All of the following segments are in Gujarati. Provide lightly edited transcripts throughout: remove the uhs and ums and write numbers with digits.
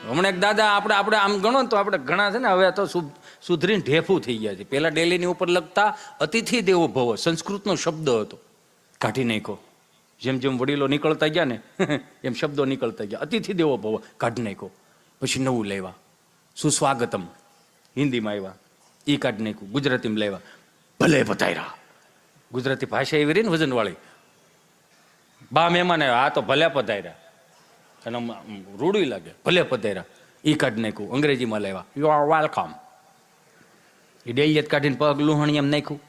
હમણાં એક દાદા આપણે આમ ગણો ને તો આપણે ઘણા છે ને હવે તો સુધરીને ઢેફું થઈ ગયા છે. પહેલાં ડેલીની ઉપર લખતા અતિથિ દેવો ભવ સંસ્કૃતનો શબ્દ હતો, કાઢી નાખ્યો. જેમ જેમ વડીલો નીકળતા ગયા ને એમ શબ્દો નીકળતા ગયા. અતિથિ દેવો ભવ કાઢી નાખ્યો. પછી નવું લેવા સુસ્વાગતમ હિન્દીમાં આવ્યા, એ કાઢી નાખ્યું. ગુજરાતીમાં લેવા ભલે પધાર્યા. ગુજરાતી ભાષા એવી રહી ને વજનવાળી. બા મહેમાન આવ્યા, આ તો ભલે પધાર્યા. અને રૂડું લાગે, ભલે પધાર્યા. એ કાઢી નાખ્યું. અંગ્રેજીમાં લેવા યુ આર વેલકમ. એ ડેલિયત કાઢીને પગ લુહાણી એમ નાખ્યું.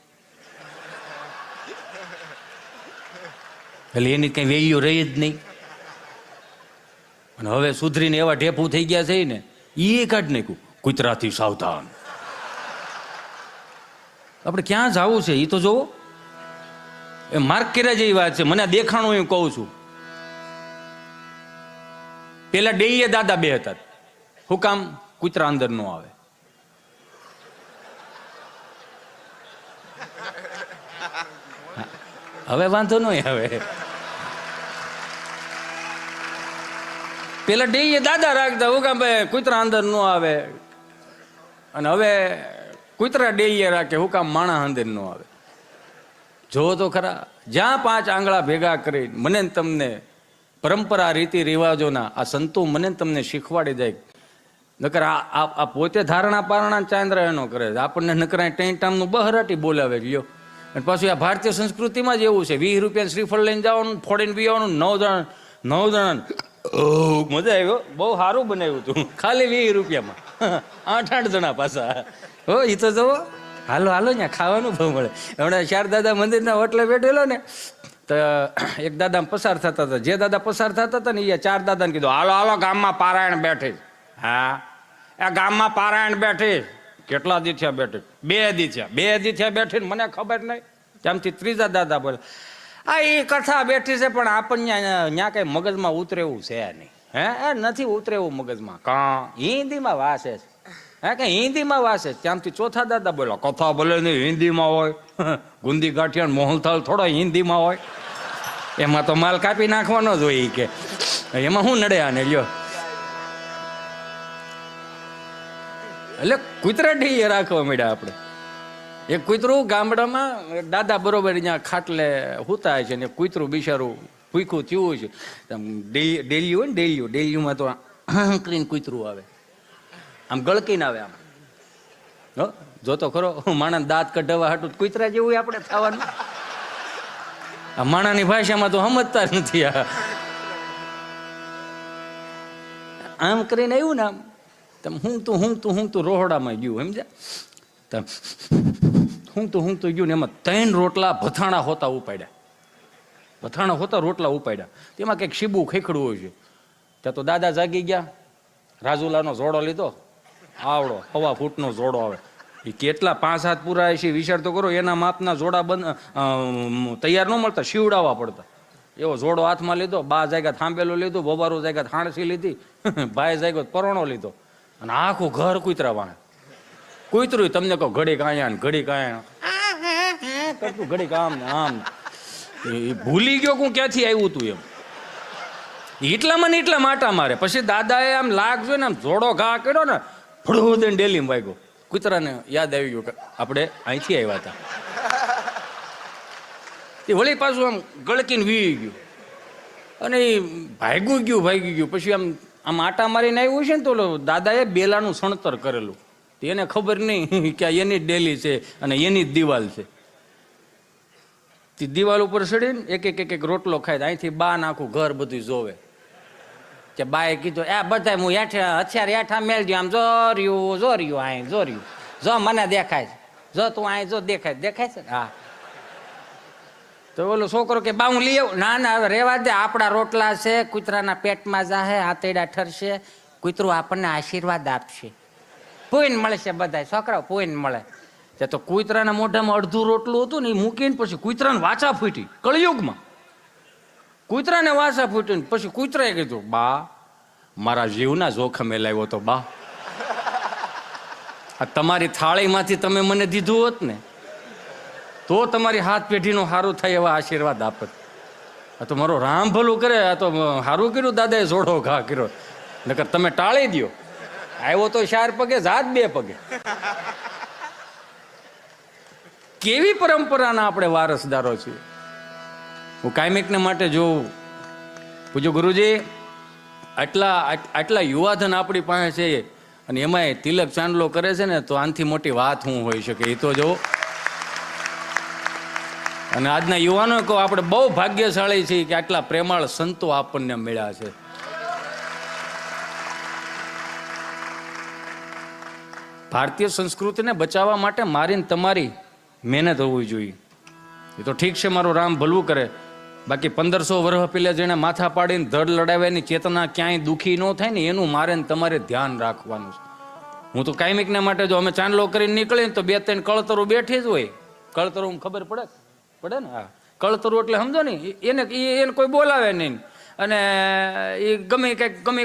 એટલે એની કઈ વેલ્યુ રહી જ નહીં. અને હવે સુધરીને એવા ઢેફું થઈ ગયા છે ને, એ કાઢી નાખ્યું. કૂતરાથી સાવધાન. આપણે ક્યાં જવું છે એ તો જોવો. એ માર્ક કર્યા જેવી વાત છે. મને દેખાણું હું કહું છું. પેલા ડેઈએ દાદા બે હતા. શું કામ? કૂતરા અંદર ન આવે. હવે વાંધો નહીં. હવે પેલા ડેઈએ દાદા રાખતા. શું કામ? ભાઈ કૂતરા અંદર ન આવે. અને હવે કૂતરા ડેઈએ રાખે. શું કામ? માણસ અંદર ન આવે. જોવો તો ખરા, જ્યાં 5 આંગળા ભેગા કરી મને તમને પરંપરા રીતિ રિવાજોના આ સંતો મને તમને શીખવાડી જાય. નકર આ પોતે ધારણા પારણા ચાંદ્રા એનો કરે છે. આપણને નકરા ટેન્ટામનું બહરાટી બોલાવે લ્યો. અને પાછું આ ભારતીય સંસ્કૃતિમાં જ એવું છે. 20 રૂપિયા શ્રીફળ લઈને જવાનું, ફોડીને પીવાનું. 9 જણા મજા આવ્યો. બહુ સારું બનાવ્યું હતું. ખાલી 20 રૂપિયામાં 8 જણા પાછા. હો એ તો જવો. હાલો હાલો ત્યાં ખાવાનું ભાવ મળે. હમણાં શારદાદા મંદિરના હોટલે બેઠેલો ને તો એક દાદા પસાર થતા હતા. જે દાદા પસાર થતા હતા ને એ 4 દાદાને કીધું હાલો હાલો ગામમાં પારાયણ બેઠી. હા એ ગામમાં પારાયણ બેઠી. કેટલા દી થયા બેઠી? 2 દી થયા. 2 દી થયા બેઠી ને મને ખબર નહીં. ત્યાંથી 3જા દાદા બોલે આ એ કથા બેઠી છે પણ આપણને ત્યાં કઈ મગજમાં ઉતરે એવું છે નહીં. હે નથી ઉતરે એવું મગજમાં. કા હિન્દીમાં વાસે છે. હે કે હિન્દીમાં વાસે. ત્યાંથી 4થા દાદા બોલો કથા ભલે નહીં હિન્દીમાં હોય. ગુંદી ગાંઠિયા મોહનથાળ થોડો હિન્દીમાં હોય. એમાં તો માલ કાપી નાખવાનો જ હોય. કે એમાં શું નડે આને લ્યો. એટલે કૂતરા ઢીએ રાખવા મળ્યા આપણે. એક કૂતરું ગામડામાં દાદા બરોબર અહીંયા ખાટલે હુતા છે ને કૂતરું બિચારું ભૂખું થયું છે. ડેલિયું હોય ને ડેલિયુંમાં તો કરીને કૂતરું આવે, આમ ગળકીને આવે. આમ જોતો ખરો માણસ દાંત કઢાવવા હાટું કૂતરા જેવું આપણે થવાનું. આ માણાની ભાષામાં તો સમજતા જ નથી. આમ કરીને આવ્યું ને આમ તમે હું તું રોહડામાં ગયું સમજ્યા. હું તો ગયું ને એમાં 3 રોટલા ભથાણા હોતા ઉપાડ્યા. ભથાણા હોતા રોટલા ઉપાડ્યા. તેમાં કંઈક શીબું ખેખડું હોય છે. ત્યાં તો દાદા જાગી ગયા. રાજુલાનો જોડો લીધો. આવડો 1.25 ફૂટનો જોડો આવે. એ કેટલા 5 હાથ પૂરા છે વિચાર તો કરો. એના માપના જોડા તૈયાર ન મળતા, શીવડાવવા પડતા. એવો જોડો હાથમાં લીધો. બા જાગ્યા થાંભેલો લીધું, બોબારું જાગ્યા હાણસી લીધી, ભાઈ જાગ્યો પરોણો લીધો. અને આખું ઘર કૂતરા વાણે. કૂતરું તમને કહો ઘડી કાયા ને ઘડી કાયા કરતું, ઘડી કામ ને આમ. એ ભૂલી ગયો હું ક્યાંથી આવ્યું તું એમ. એટલામાં ને એટલા માટા મારે. પછી દાદાએ આમ લાગ જોઈને આમ જોડો ઘા કર્યો ને ફળું દઈને ડેલીમાં વાગ્યો. કૂતરાને યાદ આવી ગયું કે આપણે અહીંથી આવ્યા હતા. એ વળી પાછું આમ ગળકીને વી ગયું અને એ ભાગી ગયું. પછી આમ આટા મારીને આવ્યું છે ને તો દાદાએ બેલાનું સણતર કરેલું. એને ખબર નહીં કે એની જ ડેલી છે અને એની જ દિવાલ છે. તે દિવાલ ઉપર ચડીને એક રોટલો ખાય. અહીંથી બા નાખું ઘર બધું જોવે. કે બાએ કીધું એ બધા હું હથિયાર હેઠા મેળજો. આમ જોર્યું અહીં જોર્યું. જો મને દેખાય છે. જો તું અહીં જો દેખાય છે. હા તો બોલો છોકરો કે બા હું લઈ આવું. ના હવે રેવા દે. આપણા રોટલા છે. કૂતરાના પેટમાં જાહે, હાથેડા ઠરશે. કૂતરું આપણને આશીર્વાદ આપશે. પૂઈને મળશે બધા છોકરાઓ, પૂઈને મળે. તો કૂતરાના મોઢામાં અડધું રોટલું હતું ને એ મૂકીને પછી કૂતરાને વાચા ફૂટી. કળિયુગમાં કૂતરાને વાચા ફૂટીને પછી કૂતરાએ કીધું બા મારા જીવના જોખમે લાવ્યો તો બા. આ તમારી થાળીમાંથી તમે મને દીધું હોત ને તો તમારી હાથ પેઢીનું સારું થાય એવા આશીર્વાદ આપત. આ તો મારો રામ ભલું કરે. આ તો સારું કર્યું દાદાએ જોડો ઘા કર્યો. નકર તમે ટાળી દો. આવ્યો તો 4 પગે, જાત 2 પગે. કેવી પરંપરાના આપણે વારસદારો છીએ. હું કાયમિકને માટે જોઉં, પૂજો ગુરુજી, આટલા યુવાધન આપણી પાસે છે અને એમાંય તિલક ચાંદલો કરે છે ને, તો આનાથી મોટી વાત શું હોઈ શકે? એ તો જો. અને આજના યુવાનો કહો, આપણે બહુ ભાગ્યશાળી છીએ કે આટલા પ્રેમાળ સંતો આપણને મળ્યા છે. ભારતીય સંસ્કૃતિને બચાવવા માટે મારી ને તમારી મહેનત હોવી જોઈએ. એ તો ઠીક છે, મારો રામ ભલવું કરે. બાકી 1500 વર્ષ પહેલા જેને માથા પાડીને ધડ લડાવ્યાની ચેતના ક્યાંય દુઃખી ન થાય ને, એનું મારે ને તમારે ધ્યાન રાખવાનું છે. હું તો કાયમિકને માટે જો અમે ચાંદલો કરીને નીકળીને તો 2-3 કળતરો બેઠી જ હોય. કળતરો ખબર પડે ને? હા, કળતરો એટલે સમજો ને, એને કોઈ બોલાવે નહીં અને એ ગમે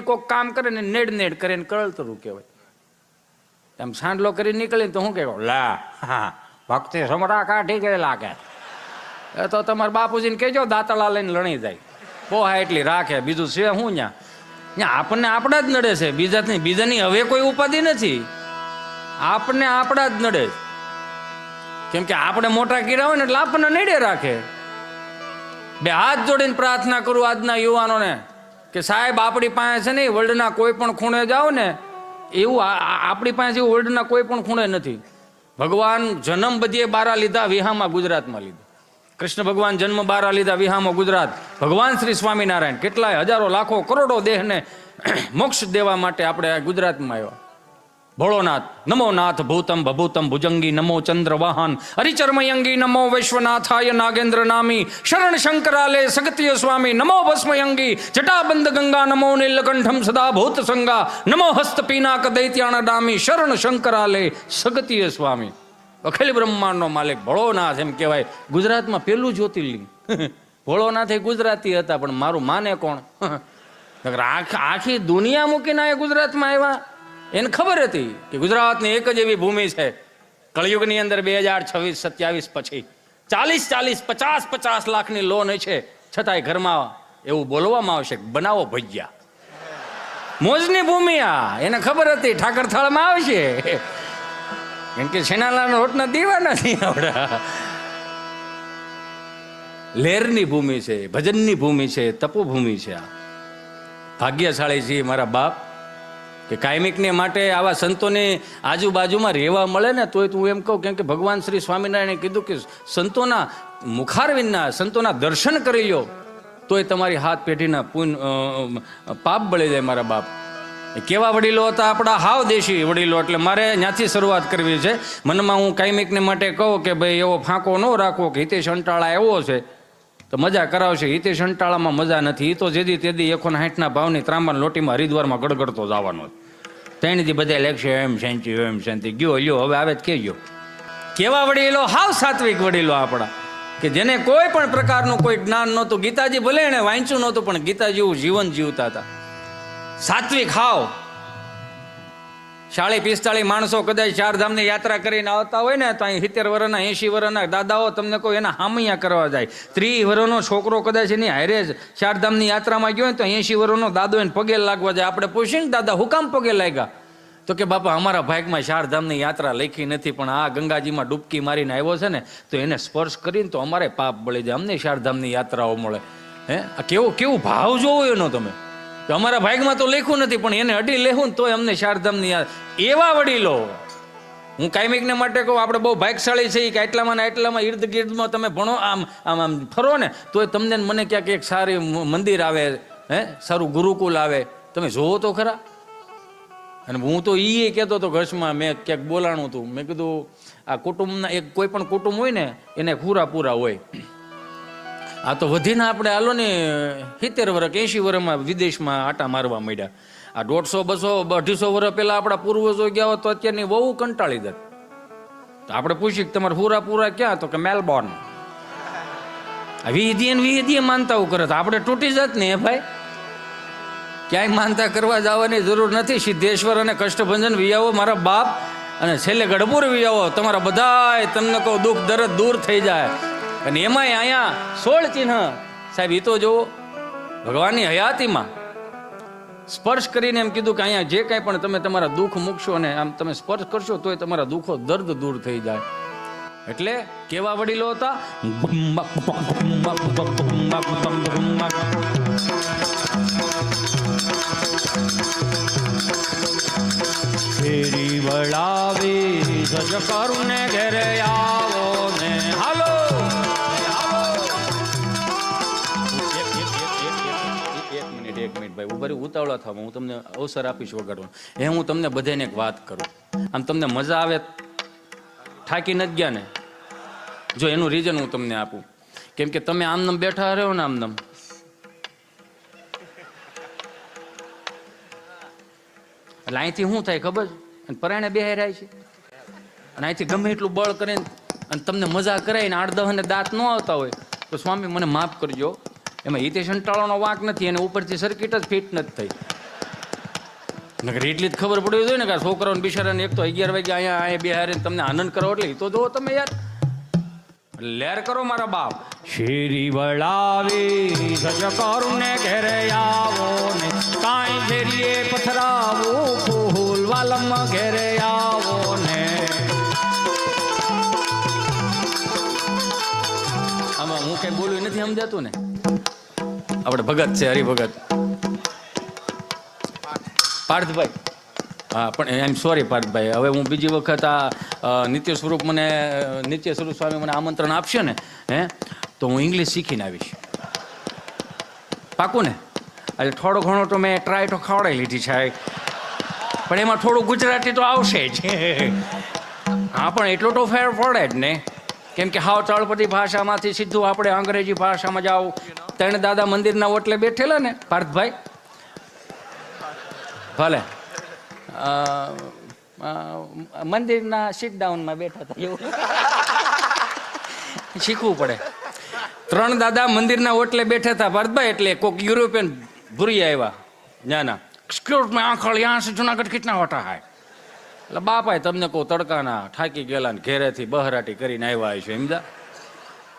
કોઈક કામ કરે ને નેડ કરે ને કળતરું કહેવાય. આમ ચાંદલો કરીને નીકળીને તો શું કહેવાય? લા હા, ભક્તિ સમરા કાઢી ગયેલા કે. એ તો તમારા બાપુજીને કહેજો દાંતળા લઈને લણી જાય, પોહા એટલી રાખે. બીજું છે શું? ત્યાં આપણને આપણા જ નડે છે, બીજાની હવે કોઈ ઉપાધિ નથી. આપણને આપણા જ નડે, કેમ કે આપણે મોટા કીડા હોય ને એટલે આપણને નડે રાખે. 2 હાથ જોડીને પ્રાર્થના કરું આજના યુવાનોને કે સાહેબ, આપણી પાસે છે ને વર્લ્ડના કોઈ પણ ખૂણે જાઓ ને, એવું આપણી પાસે એવું વર્લ્ડના કોઈ પણ ખૂણે નથી. ભગવાન જન્મ બધીએ 12 લીધા, વિહામાં ગુજરાતમાં લીધા. કૃષ્ણ ભગવાન જન્મ 12 લીધા, વિહામાં ગુજરાત. ભગવાન શ્રી સ્વામિનારાયણ કેટલાય હજારો લાખો કરોડો દેહને મોક્ષ દેવા માટે આપણે ગુજરાતમાં આવ્યા. ભોળોનાથ નમો નાથ ભૂતમ ભભૂતમ ભુજંગી નમો ચંદ્ર વાહન હરિચર્મયંગી નમો વૈશ્વનાથાય નાગેન્દ્ર નામી શરણ શંકરાલે સગત્ય સ્વામી નમો ભસ્મયંગી જટાબંધ ગંગા નમો નીલકંઠમ સદા ભૂત સંગા નમો હસ્ત પીનાક દૈત્યાણ દામી શરણ શંકરાલે સગત્ય સ્વામી. અખિલ બ્રહ્માંડનો માલિક ભોળોનાથ એમ કહેવાય. ગુજરાતમાં પેલું જ્યોતિર્લિંગ. ભોળોનાથ એ ગુજરાતી હતા, પણ મારું માને કોણ? આખી દુનિયા મૂકીને આ ગુજરાતમાં આવ્યા. એને ખબર હતી કે ગુજરાતની એક જ એવી ભૂમિ છે, કળયુગની અંદર 2026-27 પછી 40-50 લાખની લોન છે, છતાંય ઘરમાં એવું બોલવામાં આવશે બનાવો ભજીયા. મોજની ભૂમિ આ. એને ખબર હતી ઠાકર થાળમાં આવશે, કેમ કે છેનાલાના રોટના દીવાના નહીં આવડા. લહેરની ભૂમિ છે, ભજનની ભૂમિ છે, તપોભૂમિ છે. આ ભાગ્યશાળી છે મારા બાપ કે કાયમિકને માટે આવા સંતોની આજુબાજુમાં રહેવા મળે ને. તોય તું એમ કહું, કેમ કે ભગવાન શ્રી સ્વામિનારાયણે કીધું કે સંતોના મુખારવિંદના, સંતોના દર્શન કરી લો તોય તમારી હાથ પેઢીના પાપ બળી જાય. મારા બાપ કેવા વડીલો હતા આપણા, હાવ દેશી વડીલો. એટલે મારે ત્યાંથી શરૂઆત કરવી છે. મનમાં હું કાયમિકને માટે કહું કે ભાઈ એવો ફાંકો ન રાખવો કે હિતેશ અંટાળા એવો છે તો મજા કરાવશે. હિતેશ અંટાળામાં મજા નથી. એ તો જેદી તેદી 160 ભાવની ત્રાંબાની લોટીમાં હરિદ્વારમાં ગડગડતો જવાનો. 3 દી બધા લેખશે એમ શાંતિ ગયો લ્યો. હવે આવે જ કહેજો કેવા વડીલો, હાવ સાત્વિક વડીલો આપણા, કે જેને કોઈ પણ પ્રકારનું કોઈ જ્ઞાન નહોતું. ગીતાજી ભલે એને વાંચ્યું નહોતું, પણ ગીતા જેવું જીવન જીવતા હતા. સાત્વિક હાવ. 40-45 માણસો કદાચ 4 ધામની યાત્રા કરીને આવતા હોય ને, તો અહીં 70 વર્ષના 80 વર્ષના દાદાઓ તમને કહો એના હામૈયા કરવા જાય. 30 વર્ષનો છોકરો કદાચ એની હારે જ 4 ધામની યાત્રામાં ગયો હોય તો 80 વર્ષનો દાદો એને પગે લાગવા જાય. આપણે પૂછીને દાદા હું કામ પગે લાગ્યા? તો કે બાપા અમારા ભાગમાં 4 ધામની યાત્રા લખી નથી, પણ આ ગંગાજીમાં ડૂબકી મારીને આવ્યો છે ને, તો એને સ્પર્શ કરીને તો અમારે પાપ બળી જાય, અમને 4 ધામની યાત્રાઓ મળે. હે, કેવું ભાવ જોવો એનો તમે. અમારા ભાગમાં તો લખ્યું નથી, પણ એને અડી લેવું ને તોય અમને 4 ધામની યાદ. એવા વડીલો હું કાયમિકને માટે કહું, આપણે બહુ ભાગશાળી છીએ કે એટલામાં ને એટલામાં ઇર્દ ગિર્દમાં તમે ભણો, આમ ફરો ને તોય તમને મને ક્યાંક એક સારી મંદિર આવે, હે સારું ગુરુકુલ આવે, તમે જોવો તો ખરા. અને હું તો એ કહેતો હતો ઘસમાં, મેં ક્યાંક બોલાણું હતું, મેં કીધું આ કુટુંબના એક કોઈ પણ કુટુંબ હોય ને એને પૂરા હોય. આ તો વધીને આપણે હાલો ને 70 વર્ષ 80 વર્ષમાં વિદેશમાં આટા મારવા માંડ્યા. આ 150 200 250 વર્ષ પહેલા આપણા પૂર્વજો ગયા હોત તો અત્યારની બહુ કંટાળી જાત. તો આપણે પૂછીએ કે તમારે પૂરા ક્યાં? તો કે મેલબોર્ન. વિધિએ માનતાઓ કરે તો આપણે તૂટી જાત ને. ભાઈ ક્યાંય માનતા કરવા જવાની જરૂર નથી. સિદ્ધેશ્વર અને કષ્ટભંજન વિયાવો મારા બાપ, અને છેલ્લે ગઢપુર વિયાવો. તમારા બધાય તમને કહો દુઃખ દર્દ દૂર થઈ જાય. અને એમાંય અહીંયા 16 ચિહ્ન સાહેબ. એ તો જુઓ ભગવાનની હયાતીમાં સ્પર્શ કરીને એમ કીધું કે અહીંયા જે કાંઈ પણ તમે તમારા દુઃખ મૂકશો ને આમ તમે સ્પર્શ કરશો તોય તમારા દુઃખો દર્દ દૂર થઈ જાય. એટલે કેવા વડીલો હતા? ફેરી વળાવી સજ કરુને ઘેરે આવો ને હાલો. એક મિનિટ ભાઈ ઉભા ઉતાવળા થવા, હું તમને અવસર આપીશ વગાડવાનો. હું તમને બધાને એક વાત કરું, આમ તમને મજા આવે, થાકી નથી ગયા ને, જો એનું રીઝન હું તમને આપું. કેમ કે તમે આમનામ બેઠા રહ્યો ને આમનામ, એટલે અહીંથી શું થાય ખબર? અને પરાણે બેહારાય છે, અને અહીંથી ગમે એટલું બળ કરે અને તમને મજા કરાય ને 8-10 ને દાંત ન આવતા હોય તો સ્વામી મને માફ કરજો, એમાં હિતેશ અંટાળાનો વાંક નથી, અને ઉપરથી સર્કિટ જ ફિટ નથી થઈ. નકર એટલી જ ખબર પડવી જોઈએ ને કે છોકરાઓને બિચારાને એક તો 11 વાગે અહીંયા બેહારીને તમને આનંદ કરો, એટલે તો જો તમે યાર લેર કરો મારા બાપ. શેરી વળાવી સજ કરુને ઘેરે આવો ને કાંઈ શેરીએ પથરાવો ફૂલ વાલમ ઘેરે આવો ને. આમાં હું કઈ બોલ્યું નથી સમજાતું ને? આપણે ભગત છે, હરિભગત પાર્થભાઈ. હા પણ આઈ એમ સોરી પાર્થભાઈ, હવે હું બીજી વખત આ નિત્ય સ્વરૂપ સ્વામી મને આમંત્રણ આપશે ને તો હું ઇંગ્લિશ શીખીને આવીશ, પાકું ને? એટલે થોડો ઘણો તો મેં ટ્રાય તો ખવડાવી લીધી છે, પણ એમાં થોડું ગુજરાતી તો આવશે જ. હા પણ એટલો તો ફેર પડે જ ને, કેમ કે હાવ તળપદી ભાષામાંથી સીધું આપણે અંગ્રેજી ભાષામાં જાવ. ત્રણ દાદા મંદિરના ઓટલે બેઠેલા ને પાર્થભાઈ, ભલે મંદિરના સીટ ડાઉનમાં બેઠા હતા, એવું શીખવું પડે. 3 દાદા મંદિરના ઓટલે બેઠા હતા પાર્થભાઈ, એટલે કોઈક યુરોપિયન ભૂરી આવ્યા ના એક્સક્યુઝ મી આંખળ યહાં સે જુનાગઢ કિતના હોતા હૈ. એટલે બાપાએ તમને કહું તડકાના થાકી ગયેલા ને ઘેરેથી બહરાટી કરીને આવ્યા છે સમજા.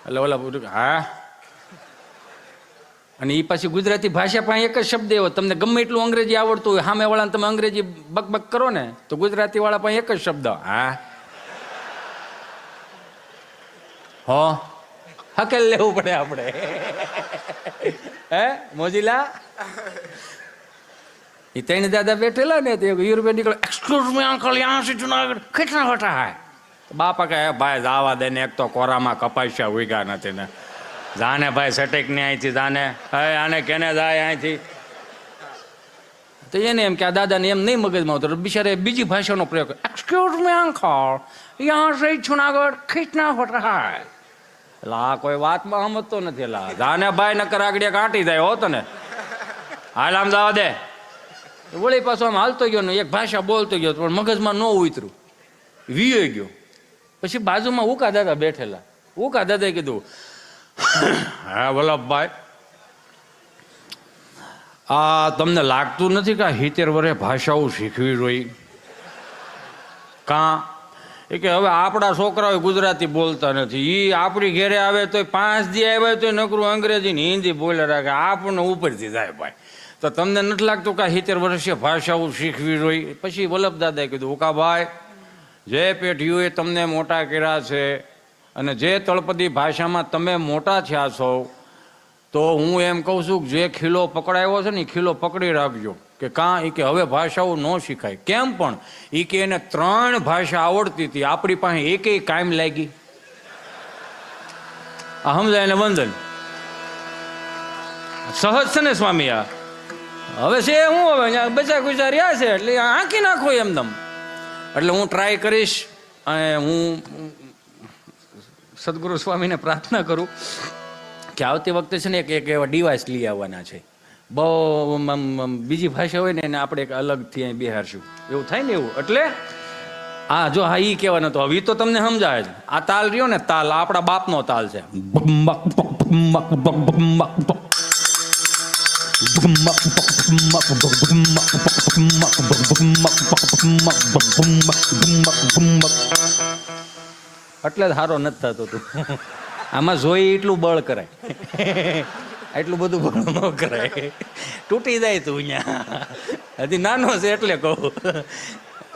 એટલે ઓલા બધું હા, અને એ પાછી ગુજરાતી ભાષા પણ એક જ શબ્દ એવો, તમને ગમે એટલું અંગ્રેજી આવડતું હોય, સામે વાળાને તમે અંગ્રેજી બકબક કરો ને તો ગુજરાતી વાળા પણ એક જ શબ્દ હા હો હકેલ લેવું પડે આપણે. હે મોજીલા એ 3 દાદા બેઠેલા ને તો યુરોપિયન નીકળે, એક્સક્યુઝ મી અંકલ યહાં સે જુનાગઢ કિતના હોતા હૈ. બાપા કહે ભાઈ જાવા દે ને, એક તો કોરામાં કપાસ્યા ઉગ્યા નથી ને, જાને ભાઈ સટેક ને અહીંથી જાને, હવે આને કેને જાય અહીંથી. તો એને એમ કે આ દાદાને એમ નહીં મગજમાં આવતો, બિચારે બીજી ભાષાનો પ્રયોગ, એક્સક્યુઝ મી અંકલ યહાં સે જુનાગઢ કિતના હોતા હૈ. એટલે આ કોઈ વાતમાં સમજતો નથી. એટલે જાને ભાઈ નકર આગળ કાંટી જાય હો તને, હાલ આમ જવા દે. વળી પાછો આમ હાલતો ગયો ને એક ભાષા બોલતો ગયો પણ મગજમાં ન ઉતર્યું, વીયો ગયો. પછી બાજુમાં ઉકા દાદા બેઠેલા, ઉકા દાદાએ કીધું હા વલ્લભભાઈ, આ તમને લાગતું નથી કે 70 વર્ષે ભાષાઓ શીખવી જોઈએ? કાં? એ કે હવે આપણા છોકરાઓ ગુજરાતી બોલતા નથી, એ આપણી ઘેરે આવે તો 5 દી આવે તો નકરું અંગ્રેજી ને હિન્દી બોલે રાખે, આપણને ઉપરથી જાય ભાઈ. તો તમને નથી લાગતું કે 70 વર્ષે ભાષાઓ શીખવી જોઈએ? પછી વલ્લભ દાદાએ કીધું ઉકાભાઈ, જે પેઢીઓએ તમને મોટા કર્યા છે અને જે તળપદી ભાષામાં તમે મોટા થયા છો, તો હું એમ કહું છું કે જે ખીલો પકડાયો છે ને એ ખીલો પકડી રાખજો. કે કાં? એ કે હવે ભાષાઓ ન શીખાય. કેમ પણ? એ કે એને 3 ભાષા આવડતી હતી, આપણી પાસે એકેય કાયમ લાગી. આ સમજાય ને વંદન સહજ છે ને સ્વામી? આ હવે છે હું હવે બચા ગુચા રહ્યા છે એટલે આંકી નાખો એમદમ. એટલે હું ટ્રાય કરીશ, અને હું સદગુરુ સ્વામીને પ્રાર્થના કરું કે આવતી વખતે છે ને એક એવા ડિવાઇસ લઈ આવવાના છે, બહુ બીજી ભાષા હોય ને એને આપણે એક અલગથી અહીં બિહારશું, એવું થાય ને એવું. એટલે હા જો હા એ કહેવાનો તો હવે તો તમને સમજાય જ. આ તાલ રહ્યો ને તાલ આપણા બાપનો તાલ છે. એટલે જ સારો નથી થતો તું. આમાં જોઈ એટલું બળ કરાય. એટલું બધું ભણું ન કરાય, તૂટી જાય તું અહીંયા, હજી નાનો છે એટલે કહું.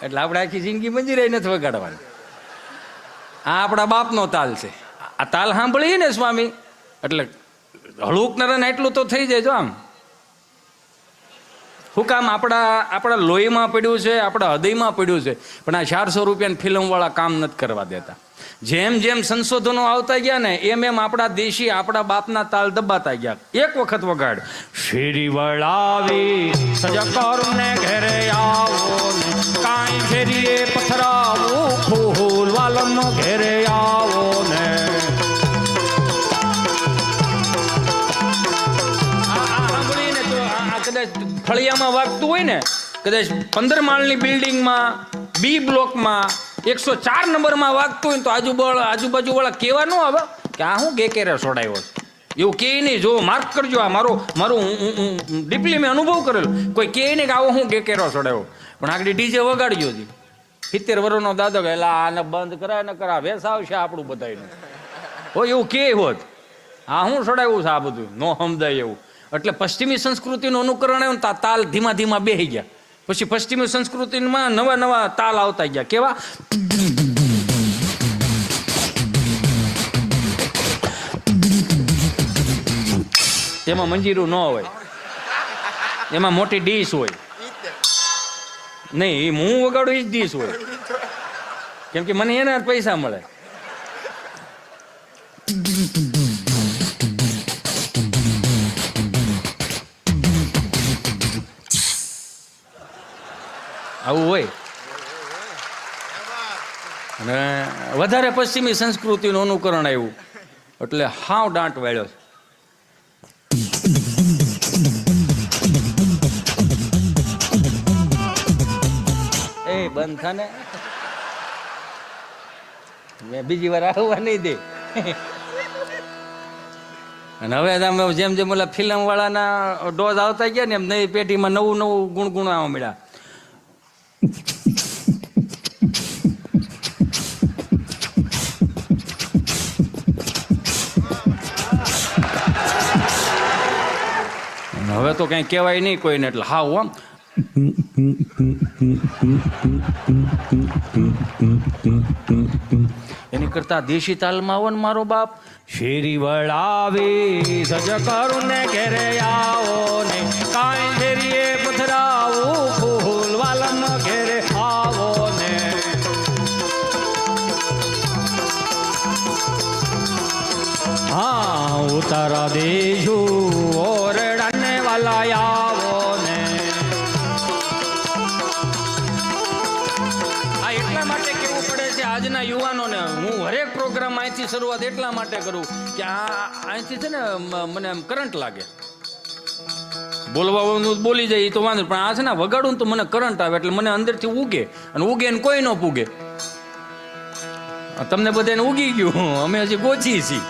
એટલે આપણે આખી જિંદગી મંજીરાઈ નથી વગાડવાની. આ આપણા બાપનો તાલ છે. આ તાલ સાંભળીએ ને સ્વામી એટલે હળુકનારાને એટલું તો થઈ જાય. જો આમ શું કામ આપણા લોહીમાં પડ્યું છે, આપણા હૃદયમાં પડ્યું છે, પણ આ 400 રૂપિયાની ફિલ્મવાળા કામ નથી કરવા દેતા. જેમ જેમ સંશોધનો આવતા ગયા ને એમ એમ આપણા દેશી આપણા બાપના તાલ દબાતા ગયા. એક વખત વગાડ, શેરી વળાવી સજકરને ઘેરે આવો ને, કાંઈ ફેરીએ પથરાવું ફૂલ વાલમ ઘેરે આવો ને. કદાચ ફળિયામાં વાગતું હોય ને, કદાચ 15 માળની બિલ્ડિંગમાં બી બ્લોકમાં 104 નંબરમાં વાગતું હોય તો આજુબાજુ વાળા કેવા ન આવે કે આ હું ગેકેરે છોડાયો, એવું કે નહીં. જો માર્ક કરજો, આ મારું ડીપલી મેં અનુભવ કરેલો. કોઈ કે નહીં કે આવો હું ગેકેરો છોડાયો, પણ આગળ ડીજે વગાડ્યો હતી. 70 વર્ષનો દાદો કે આને બંધ કરાય ન કરા વેસ આવશે આપણું બધાનું. હો એવું કે હોત આ હું છોડાયું છે આ બધું નો સમજાય એવું. એટલે પશ્ચિમી સંસ્કૃતિનું અનુકરણ આવ્યું ને તાલ ધીમા ધીમા બેસી ગયા. પછી પશ્ચિમી સંસ્કૃતિમાં નવા નવા તાલ આવતા ગયા. કેવા? એમાં મંજીરું ન હોય, એમાં મોટી ડીશ હોય. નહીં, હું વગાડું એ જ ડીશ હોય, કેમ કે મને એના પૈસા મળે. આવું હોય. અને વધારે પશ્ચિમી સંસ્કૃતિનું અનુકરણ આવ્યું એટલે હાવ દાંટ વાળ્યો. એ બંધ થાને, મેં બીજી વાર આવવા નહીં દે. અને હવે જેમ જેમ ઓલા ફિલ્મ વાળાના ડોઝ આવતા ગયા ને એમ નવી પેઢીમાં નવું નવું ગુણગુણ આવવા મળ્યા. હવે તો કઈ કહેવાય નહીં કોઈને, એટલે હાવ આમ એની કરતા દેશી તાલમાં આવો ને મારો બાપ. શેરી વળાવી સજ કરું ને ઘેરે આવો ને, કાંઈ ફેરીએ પથરાવું ફૂલ વાલમ ઘેરે આવો ને. હા ઉતારા દેજો ઓરડાને વાલા આવો ને. આ એટલા માટે કેવું પડે છે આજના યુવાનોને. હું હરેક પ્રોગ્રામ અહીંથી શરૂઆત એટલા માટે કરું કે અહીંથી છે ને મને કરંટ લાગે. બોલવાનું બોલી જાય એ તો વાંધો, પણ આ છે ને વગાડું તો મને કરંટ આવે એટલે મને અંદરથી ઉગે, અને ઉગે ને કોઈ ન પૂગે. તમને બધાને ઉગી ગયું, અમે હજી ગોચી છીએ.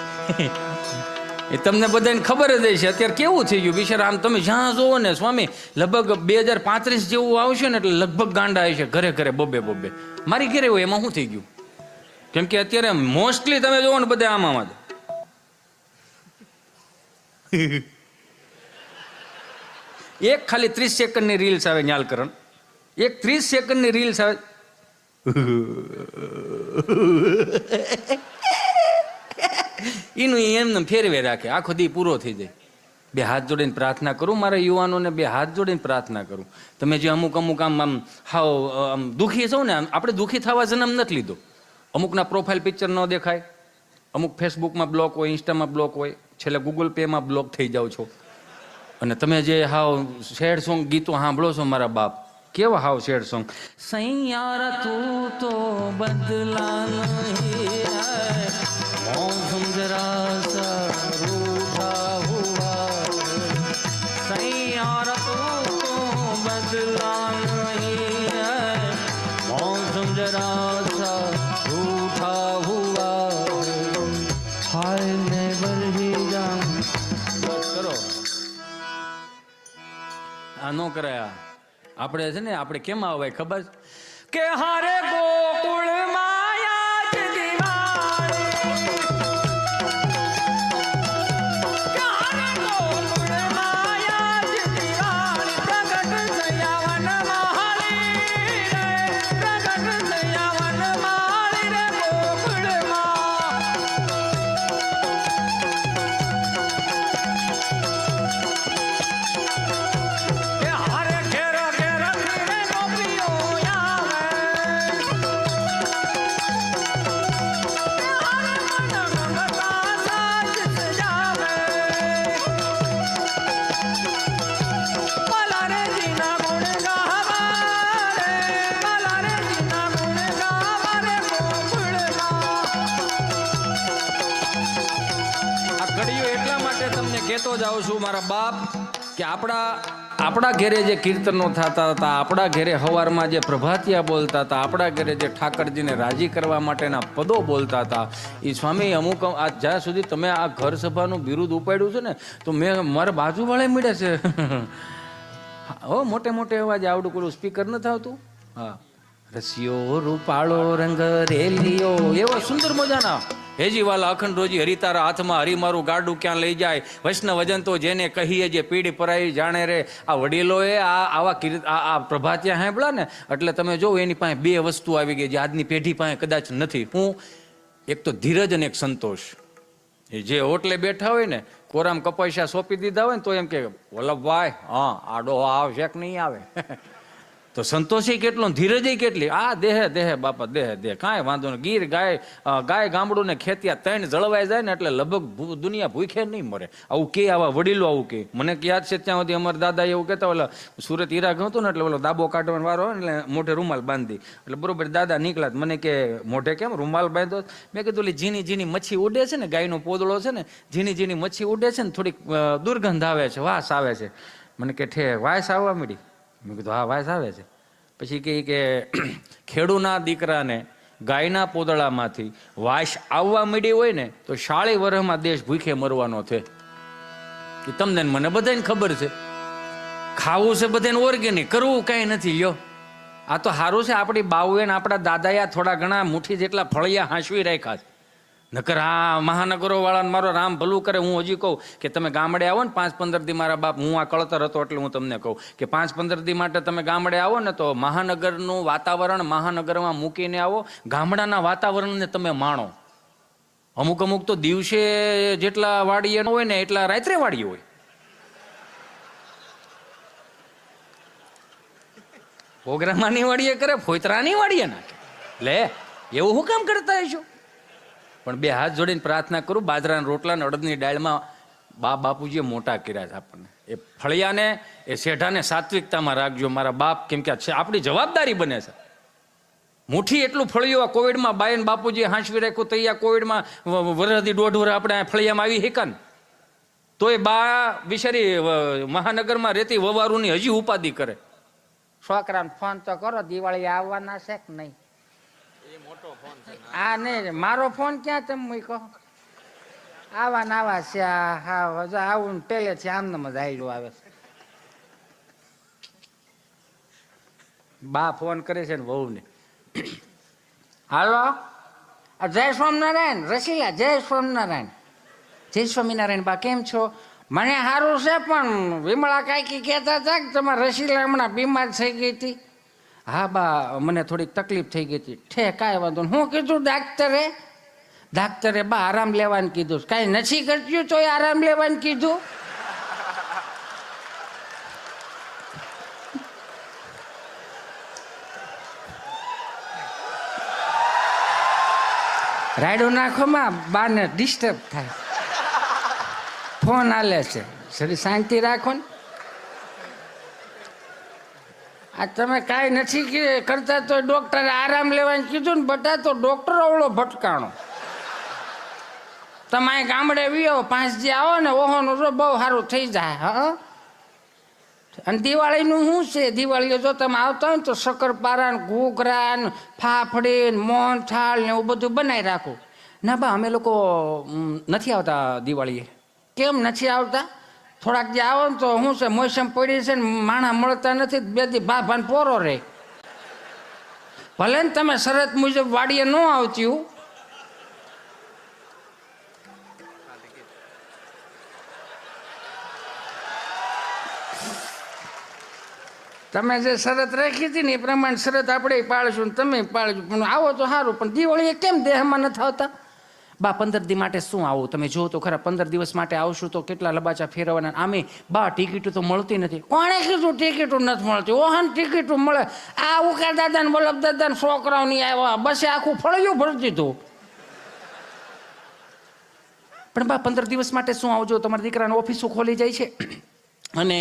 એ તમને બધાને ખબર જ છે અત્યારે કેવું થઈ ગયું બિચારા. આમ તમે જ્યાં જોવો ને સ્વામી, લગભગ 2035 જેવું આવશે ને એટલે લગભગ ગાંડા આવશે ઘરે ઘરે બબે. મારી ઘરે હોય એમાં શું થઈ ગયું? કેમ કે અત્યારે મોસ્ટલી તમે જોવો ને બધા આમાં એક ખાલી 30 સેકન્ડની રીલ્સ આવે. ન્યાલકરણ એક 30 સેકન્ડની રીલ્સ આવે. એનું એમને ફેરવે રાખે, આખો દી પૂરો થઈ જાય. 2 હાથ જોડીને પ્રાર્થના કરું મારા યુવાનોને, 2 હાથ જોડીને પ્રાર્થના કરું. તમે જે અમુક આમ હાવ આમ દુઃખી છો ને, આપણે દુઃખી થવા જન્મ નથી લીધો. અમુકના પ્રોફાઇલ પિક્ચર ન દેખાય, અમુક ફેસબુકમાં બ્લોક હોય, ઇન્સ્ટામાં બ્લોક હોય, છેલ્લે ગૂગલ પેમાં બ્લોક થઈ જાઓ છો. અને તમે જે હાવ સેડ સોંગ ગીતો સાંભળો છો મારા બાપ, કેવા હાવ સેડ સોંગ. સૈયારા તું તો બદલા નહીં, मौसम जरा सा रूठा हुआ, सैयारा तो बदला नहीं है, मौसम जरा सा रूठा हुआ, हाय मैं बरही जाऊं. બસ કરો, આ નો કરાયા. આપણે છે ને, આપણે કેમ આવે ખબર કે હારે ગોકુળમાં કહેતો જાઉં છું મારા બાપ કે આપણા ઘેરે જે કીર્તનો થતા હતા, આપણા ઘેરે હવારમાં જે પ્રભાતિયા બોલતા હતા, આપણા ઘેરે જે ઠાકરજીને રાજી કરવા માટેના પદો બોલતા હતા, એ સ્વામી અમુક આ જ્યાં સુધી તમે આ ઘર સભાનું બિરુદ ઉપાડ્યું છે ને, તો મેં મારા બાજુવાળા મળે છે હો, મોટે મોટે અવાજ આવડું પેલું સ્પીકર નથી આવતું, હા, રસિયો રૂપાળો રંગ રેલિયો, એવા સુંદર મજાના હેજી વાલા અખંડ રોજી હરિતારા હાથમાં હરી મારું ગાડું ક્યાં લઈ જાય, વૈષ્ણવ વજન તો જેને કહીએ જે પીડી પરાઈ જાણે રે. આ વડીલોએ આ પ્રભાતિયા સાંભળ્યા ને એટલે તમે જો એની પાસે બે વસ્તુ આવી ગઈ જે આજની પેઢી પાસે કદાચ નથી. હું એક તો ધીરજ અને એક સંતોષ. એ જે હોટલે બેઠા હોય ને, કોરામ કપાસિયા સોંપી દીધા હોય ને તો એમ કે વલ્લભભાઈ હા આડો આવશે કે નહીં આવે તો સંતોષે કેટલો, ધીરજે કેટલી. આ દેહે બાપા દેહ કાંઈ વાંધો નહીં. ગીર ગાય ગામડું ને ખેતિયા ત્રણ જળવાઈ જાય ને એટલે લગભગ દુનિયા ભૂખે નહીં મરે. આવું કે આવા વડીલો આવું કે. મને યાદ છે ત્યાં સુધી અમારા દાદા એવું કહેતા, ઓલા સુરત હીરા હતું ને એટલે ઓલો દાબો કાઢવાનો વારો હોય ને એટલે મોઢે રૂમાલ બાંધી, એટલે બરોબર દાદા નીકળ્યા. મને કે મોઢે કેમ રૂમાલ બાંધો? મેં કીધું ઓલી ઝીણી ઝીણી મચ્છી ઉડે છે ને, ગાયનો પોદળો છે ને, ઝીણી ઝીણી મચ્છી ઉડે છે ને, થોડીક દુર્ગંધ આવે છે, વાસ આવે છે. મને કે ઠે વાસ આવવા મળી? મેં કીધું હા વાસ આવે છે. પછી કહે કે ખેડૂના દીકરાને ગાયના પોદળામાંથી વાસ આવવા માંડી હોય ને તો 40 વર્ષમાં દેશ ભૂખે મરવાનો છે. કે તમને મને બધાને ખબર છે. ખાવું છે બધાને ઓર્ગેનિક, કરવું કાંઈ નથી. લ્યો આ તો સારું છે, આપણી બાઉએ ને આપણા દાદાએ થોડા ઘણા મુઠ્ઠી જેટલા ફળિયા હાંસવી રાખ્યા છે. નકર આ મહાનગરો વાળાને મારો રામ ભલું કરે. હું હજી કહું કે તમે ગામડે આવો ને 5-15 દી, મારા બાપ હું આ કળતર હતો એટલે હું તમને કહું કે 5-15 દી માટે તમે ગામડે આવો ને તો મહાનગરનું વાતાવરણ મહાનગરમાં મૂકીને આવો, ગામડાના વાતાવરણને તમે માણો. અમુક તો દિવસે જેટલા વાડીએ હોય ને એટલા રાત્રે વાડીએ હોય. પ્રોગ્રામની વાડીએ કરે, ફોતરાની વાડીએ નાખે. લે એવું હું કામ કરતા હશો? પણ બે હાથ જોડીને પ્રાર્થના કરું, બાજરાના રોટલા ને અડદની દાળમાં બાપુજીએ મોટા કર્યા છે આપણને. એ ફળિયાને એ શેઢાને સાત્વિકતામાં રાખજો મારા બાપ, કેમ કે આપણી જવાબદારી બને છે. મુઠ્ઠી એટલું ફળિયું આ કોવિડમાં બાયન બાપુજીએ હાંસવી રાખ્યું તો આ કોવિડમાં વરસથી 1.5 વર્ષ આપણે ફળિયામાં આવી હેકાન તો એ બા બિચારી મહાનગરમાં રહેતી વવારુની હજી ઉપાધિ કરે. છોકરાને ફોન તો કરો, દિવાળી આવવાના છે કે નહીં? આ નહીં, મારો ફોન ક્યાં તમે મૂક્યો? આવા છે. હા આવું પહેલેથી આમનામ જ આવેલું આવે છે. બા ફોન કરે છે ને વહુને. હાલો, જય સ્વામિનારાયણ રસીલા, જય સ્વામિનારાયણ. જય સ્વામિનારાયણ બા, કેમ છો? મને સારું છે, પણ વિમળા કાકી કહેતા હતા કે તમારા રસીલા હમણાં બીમાર થઈ ગઈ હતી. હા બા, મને થોડીક તકલીફ થઈ ગઈ હતી. ઠે કાંઈ વાંધો નહીં. હું કીધું ડાક્ટરે બા આરામ લેવાનું કીધું. કાંઈ નથી કરતું તો આરામ લેવાનું કીધું. રાયડો નાખોમાં બાને ડિસ્ટર્બ થાય. ફોન હાલે છે, સરી શાંતિ રાખો ને. આ તમે કાંઈ નથી કરતા તો ડોક્ટરે આરામ લેવાનું કીધું ને બટા, તો ડોક્ટર અવળો ભટકાણો. તમે અહીં ગામડે વિયો 5 દી આવો ને ઓહોનું જો બહુ સારું થઈ જાય. હા, અને દિવાળીનું શું છે? દિવાળીએ જો તમે આવતા હોય ને તો શક્કરપારા ને ઘૂઘરા ને ફાફડી ને મોહનથાળ ને એવું બધું બનાવી રાખો. ના બા, અમે લોકો નથી આવતા દિવાળીએ. કેમ નથી આવતા? થોડાક જે આવો ને તો શું છે, મોસમ પડી છે ને માણા મળતા નથી, 2 દી ભાભાને પોરો રહે. ભલે ને તમે શરત મુજબ વાડીએ ન આવતી. તમે જે શરત રાખી હતી ને એ પ્રમાણે શરત આપણે પાળશું ને તમે પાળજો. પણ આવો તો સારું, પણ દિવાળીએ કેમ દેહમાં નથી આવતા? બા 15 દી માટે શું આવું? તમે જો તો ખરા, 15 દિવસ માટે આવશું તો કેટલા લબાચા ફેરવવાના. આમે બા ટિકિટો તો મળતી નથી. કોણે કીધું ટિકિટો નથી મળતી? ઓહન ટિકિટો મળે. આ ઉકા દાદા ને વલ્લભ દાદા ને છોકરાઓ નહીં આવ્યા, બસે આખું ફળિયું ભરી દીધું. પણ બા 15 દિવસ માટે શું આવજો? તમારા દીકરાને ઓફિસો ખોલી જાય છે અને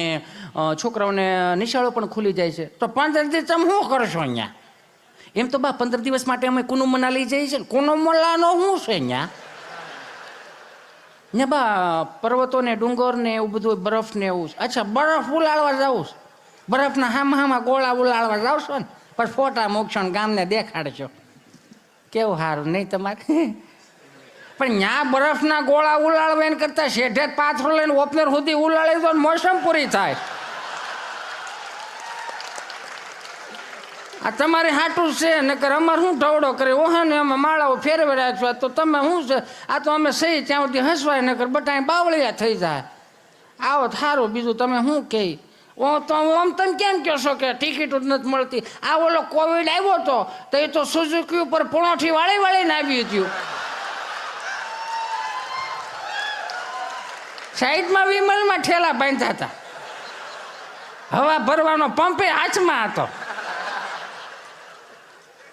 છોકરાઓને નિશાળો પણ ખુલી જાય છે, તો 15 દિવસ તમે શું કરશો અહીંયા? એમ તો બા 15 દિવસ માટે અમે કુનુ મનાલી જઈએ છીએ. કુનુ મનાલીનો શું છે અહીંયા? ને બા પર્વતો ને ડુંગર ને એવું બધું બરફ ને એવું. અચ્છા, બરફ ઉલાળવા જાઉં છું. બરફના હામાં ગોળા ઉલાળવા જાવ છો ને, પણ ફોટા મૂકશો ને ગામને દેખાડશો. કેવું સારું નહીં તમારે? પણ ત્યાં બરફના ગોળા ઉલાળવા એને કરતા શેઠે જ પાથરો લઈને ઓપનર સુધી ઉલાળી તો મોસમ પૂરી થાય. આ તમારે હાટું છે નકર અમારે શું ઢવડો કરે ઓહા ને અમે માળાઓ ફેરવી રહ્યા છો તો તમે શું છે? આ તો અમે સહી ત્યાં સુધી હસવાય નકર બટાઈ બાવળિયા થઈ જાય. આવો સારું, બીજું તમે શું કહે? તો આમ તમે કેમ કહો છો કે ટિકિટ જ નથી મળતી? આ ઓલો કોવિડ આવ્યો હતો તો એ તો સુઝુકી ઉપર પોણોઠી વાળીને આવી હતું. સાઈડમાં વિમલમાં ઠેલા બાંધ્યા હતા, હવા ભરવાનો પંપે હાથમાં હતો.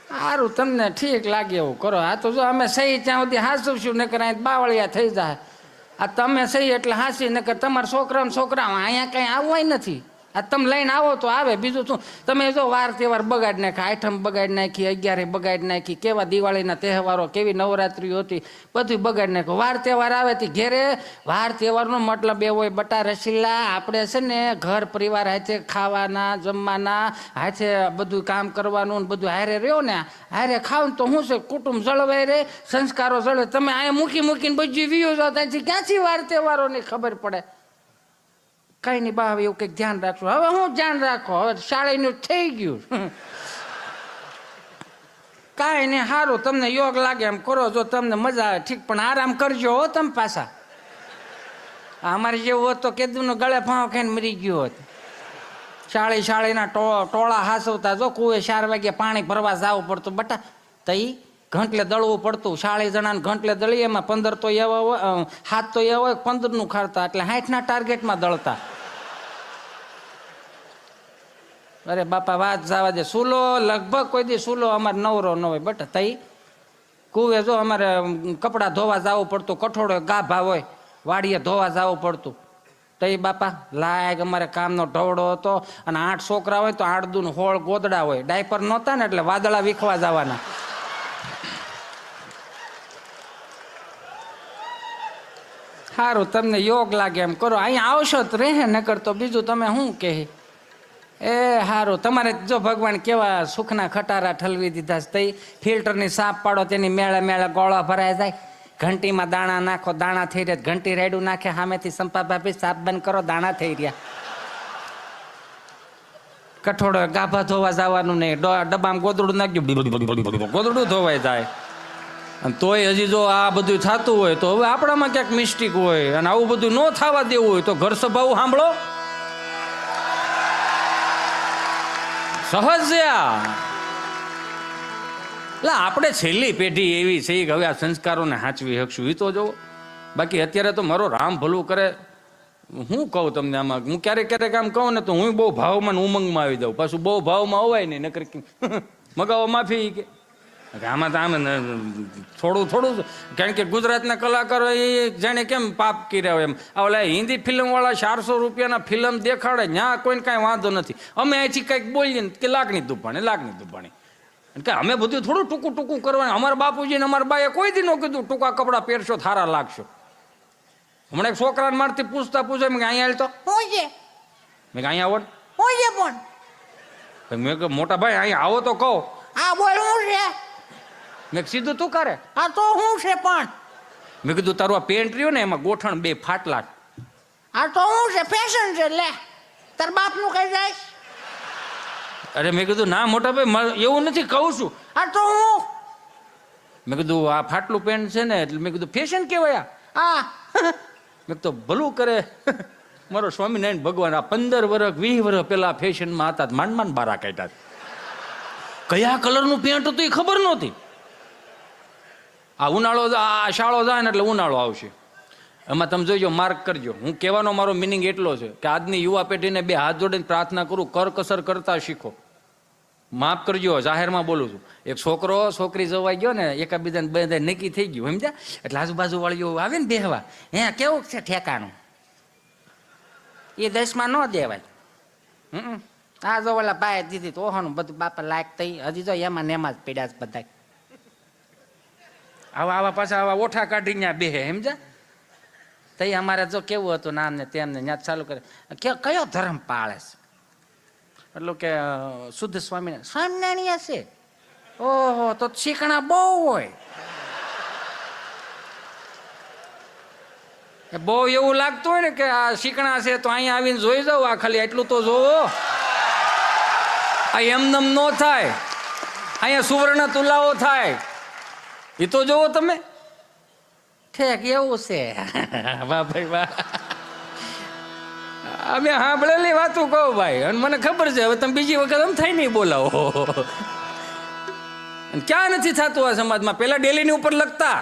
સારું, તમને ઠીક લાગે એવું કરો. આ તો જો અમે સહી ત્યાં સુધી હાંસું નકર અહીં બાવળિયા થઈ જાય. આ તમે સહી એટલે હાંસી નકર તમારા છોકરા અહીંયા કંઈ આવવાય નથી. આ તમે લઈને આવો તો આવે, બીજું શું? તમે જો વાર તહેવાર બગાડી નાખ્યા, આઠમ બગાડી નાખી, 11 બગાડી નાખી, કેવા દિવાળીના તહેવારો, કેવી નવરાત્રિઓ હતી, બધું બગાડી નાખ્યું. વાર તહેવાર આવે તે ઘેરે વાર તહેવારનો મતલબ એવો હોય બટા રસીલા આપણે છે ને ઘર પરિવાર હાથે ખાવાના જમવાના હાથે બધું કામ કરવાનું ને બધું હારે રહ્યો ને હારે ખાવ ને તો શું છે કુટુંબ જળવાય રહે, સંસ્કારો જળવે. તમે અહીંયા મૂકીને બધું વ્યૂ જાઓ ત્યાંથી ક્યાંથી વાર તહેવારોની ખબર પડે? કઈ નહીં બા, હવે એવું કંઈક ધ્યાન રાખશું. હવે હું ધ્યાન રાખો, હવે શાળાનું થઈ ગયું. કાંઈ નહીં, સારું, તમને યોગ લાગે એમ કરો, જો તમને મજા આવે ઠીક, પણ આરામ કરજો હો તમે પાછા. અમારે જેવું હોત તો કેદુનો ગળે ફાંવ ખાઈને મરી ગયો હોત. શાળીના ટોળા હાસવતા, જો કુએ 4 વાગે પાણી ભરવા જવું પડતું બટા, તઈ ઘંટલે દળવું પડતું. 40 જણાને ઘંટલે દળી, એમાં 15 તો એવા હોય, 7 તો એવા હોય 15નું ખાડતા, એટલે 60ના ટાર્ગેટમાં દળતા. અરે બાપા વાત જવા દે. સૂલો લગભગ કોઈ દી સૂલો અમારે નવરો ન હોય બટા. તઈ કુવે જો અમારે કપડાં ધોવા જવું પડતું, કઠોળો ગાભા હોય વાડીએ ધોવા જવું પડતું. તઈ બાપા લાયક અમારે કામનો ઢવડો હતો. અને 8 છોકરા હોય તો 8 દૂન 16 ગોદડા હોય. ડાયપર નહોતા ને એટલે વાદળા વીખવા જવાના. સારું, તમને યોગ લાગે એમ કરો. અહીંયા આવશો તો રહે, નકર તો બીજું તમે શું કહે? એ સારું, તમારે જો ભગવાન કેવા સુખના ખટારા ઠલવી દીધા છે. તઈ ફિલ્ટરની સાપ પાડો, તેની મેળે ગોળા ભરાઈ જાય. ઘંટીમાં દાણા નાખો, દાણા થઈ રહ્યા. ઘંટી રેડું નાખે, સામેથી સંપા ભાભી સાપ બંધ કરો, દાણા થઈ રહ્યા. કઠોળો ગાભા ધોવા જવાનું નહીં, ડબ્બામાં ગોદડું નાખ્યું, ગોદડું ધોવાઈ જાય. અને તોય હજી જો આ બધું થતું હોય તો હવે આપણામાં ક્યાંક મિસ્ટેક હોય. અને આવું બધું ન થવા દેવું હોય તો ઘર સભાઓ સાંભળો. સહજ છે આ. એટલે આપણે છેલ્લી પેઢી એવી છે કે હવે આ સંસ્કારોને સાચવી શકશું એ તો જોવો. બાકી અત્યારે તો મારો રામ ભલું કરે. હું કહું તમને આમાં, હું ક્યારેક આમ કહું ને તો હું બહુ ભાવમાં ઉમંગમાં આવી જાઉં. પાછું બહુ ભાવમાં હોવાય નહીં, નકર મગાવો માફી કે આમાં તો આમ થોડું કારણ કે ગુજરાતના કલાકારો એ જાણે કેમ પાપ કર્યા હોય એમ. આ ઓલા હિન્દી ફિલ્મવાળા 400 રૂપિયાના ફિલ્મ દેખાડે, ત્યાં કોઈને કાંઈ વાંધો નથી. અમે અહીંથી કંઈક બોલીએ ને કે લાગણી દુપાણી. કે અમે બધું થોડું ટૂંકું કરવાનું. અમારા બાપુજી ને અમારા બાએ કોઈ દી ન કીધું ટૂંકા કપડાં પહેરશો થારા લાગશો. હમણાં એક છોકરાને મારથી પૂછે મેં અહીંયા હાલ તો હું છે, મેં અહીંયા આવો હું છે પણ મેં કે મોટા ભાઈ અહીંયા આવો તો કહો. હા બોલ હું છે. મેં સીધું તું કરે. હા તો હું છે પણ. મેં કીધું તારું આ પેન્ટ રહ્યું ને એમાં ગોઠણ 2 ફાટલા. હા તો હું છે, ફેશન છે, લે તાર બાપનું કઈ જાય. અરે મેં કીધું ના મોટા ભાઈ એવું નથી કહું છું. હા તો હું. મેં કીધું આ ફાટલું પેન્ટ છે ને એટલે મેં કીધું ફેશન કેવાય. હા મેં તો ભલું કરે મારો સ્વામિનારાયણ ભગવાન આ 15 વર્ષ 20 વર્ષ પેલા ફેશનમાં હતા, માંડ બારા કાઢ્યા. કયા કલરનું પેન્ટ હતું એ ખબર નહોતી. આ ઉનાળો આ શાળો જાય ને એટલે ઉનાળો આવશે. એમાં તમે જોઈજો, માર્ક કરજો. હું કહેવાનો મારો મિનિંગ એટલો છે કે આજની યુવા પેઢીને 2 હાથ જોડીને પ્રાર્થના કરું, કરકસર કરતા શીખો. માફ કરજો, જાહેરમાં બોલું છું. એક છોકરો છોકરી જવાઈ ગયો ને, એકાબીજાને બધા નક્કી થઈ ગયું સમજ્યા, એટલે આજુબાજુ વાળીઓ આવે ને બેહવા, હે કેવું છે ઠેકાણું, એ 10માં ન દેવાય. આ જો ઓલા બાય દીધી તો ઓહોનું બધું બાપા લાયક થઈ. હજી જો એમાં ને એમાં જ પડ્યા છે બધા. આવા પાછા આવા ઓઠા કાઢી ત્યાં બેહે સમજ્યા. તઈ અમારે જો કેવું હતું નામ ને તેમને ત્યાં ચાલુ કરે કયો ધર્મ પાળે છે એટલે કે શુદ્ધ સ્વામિનારાયણ સ્વામિનારાયણ હશે. ઓહો તો શીખણા બહુ હોય. બહુ એવું લાગતું હોય ને કે આ શીખણા છે તો અહીંયા આવીને જોઈ જાવ, આ ખાલી એટલું તો જોવો. આ એમનેમ નો થાય, અહીંયા સુવર્ણ તુલાઓ થાય એ તો જોવો તમે. ઠેક એવું છે. વાહ ભાઈ વાહ, અમે સાંભળેલી વાતું કહું ભાઈ, અને મને ખબર છે હવે તમે બીજી વખત એમ થાય નહીં બોલાવો. ક્યાં નથી થતું આ સમાજમાં. પેલા ડેલીની ઉપર લખતા,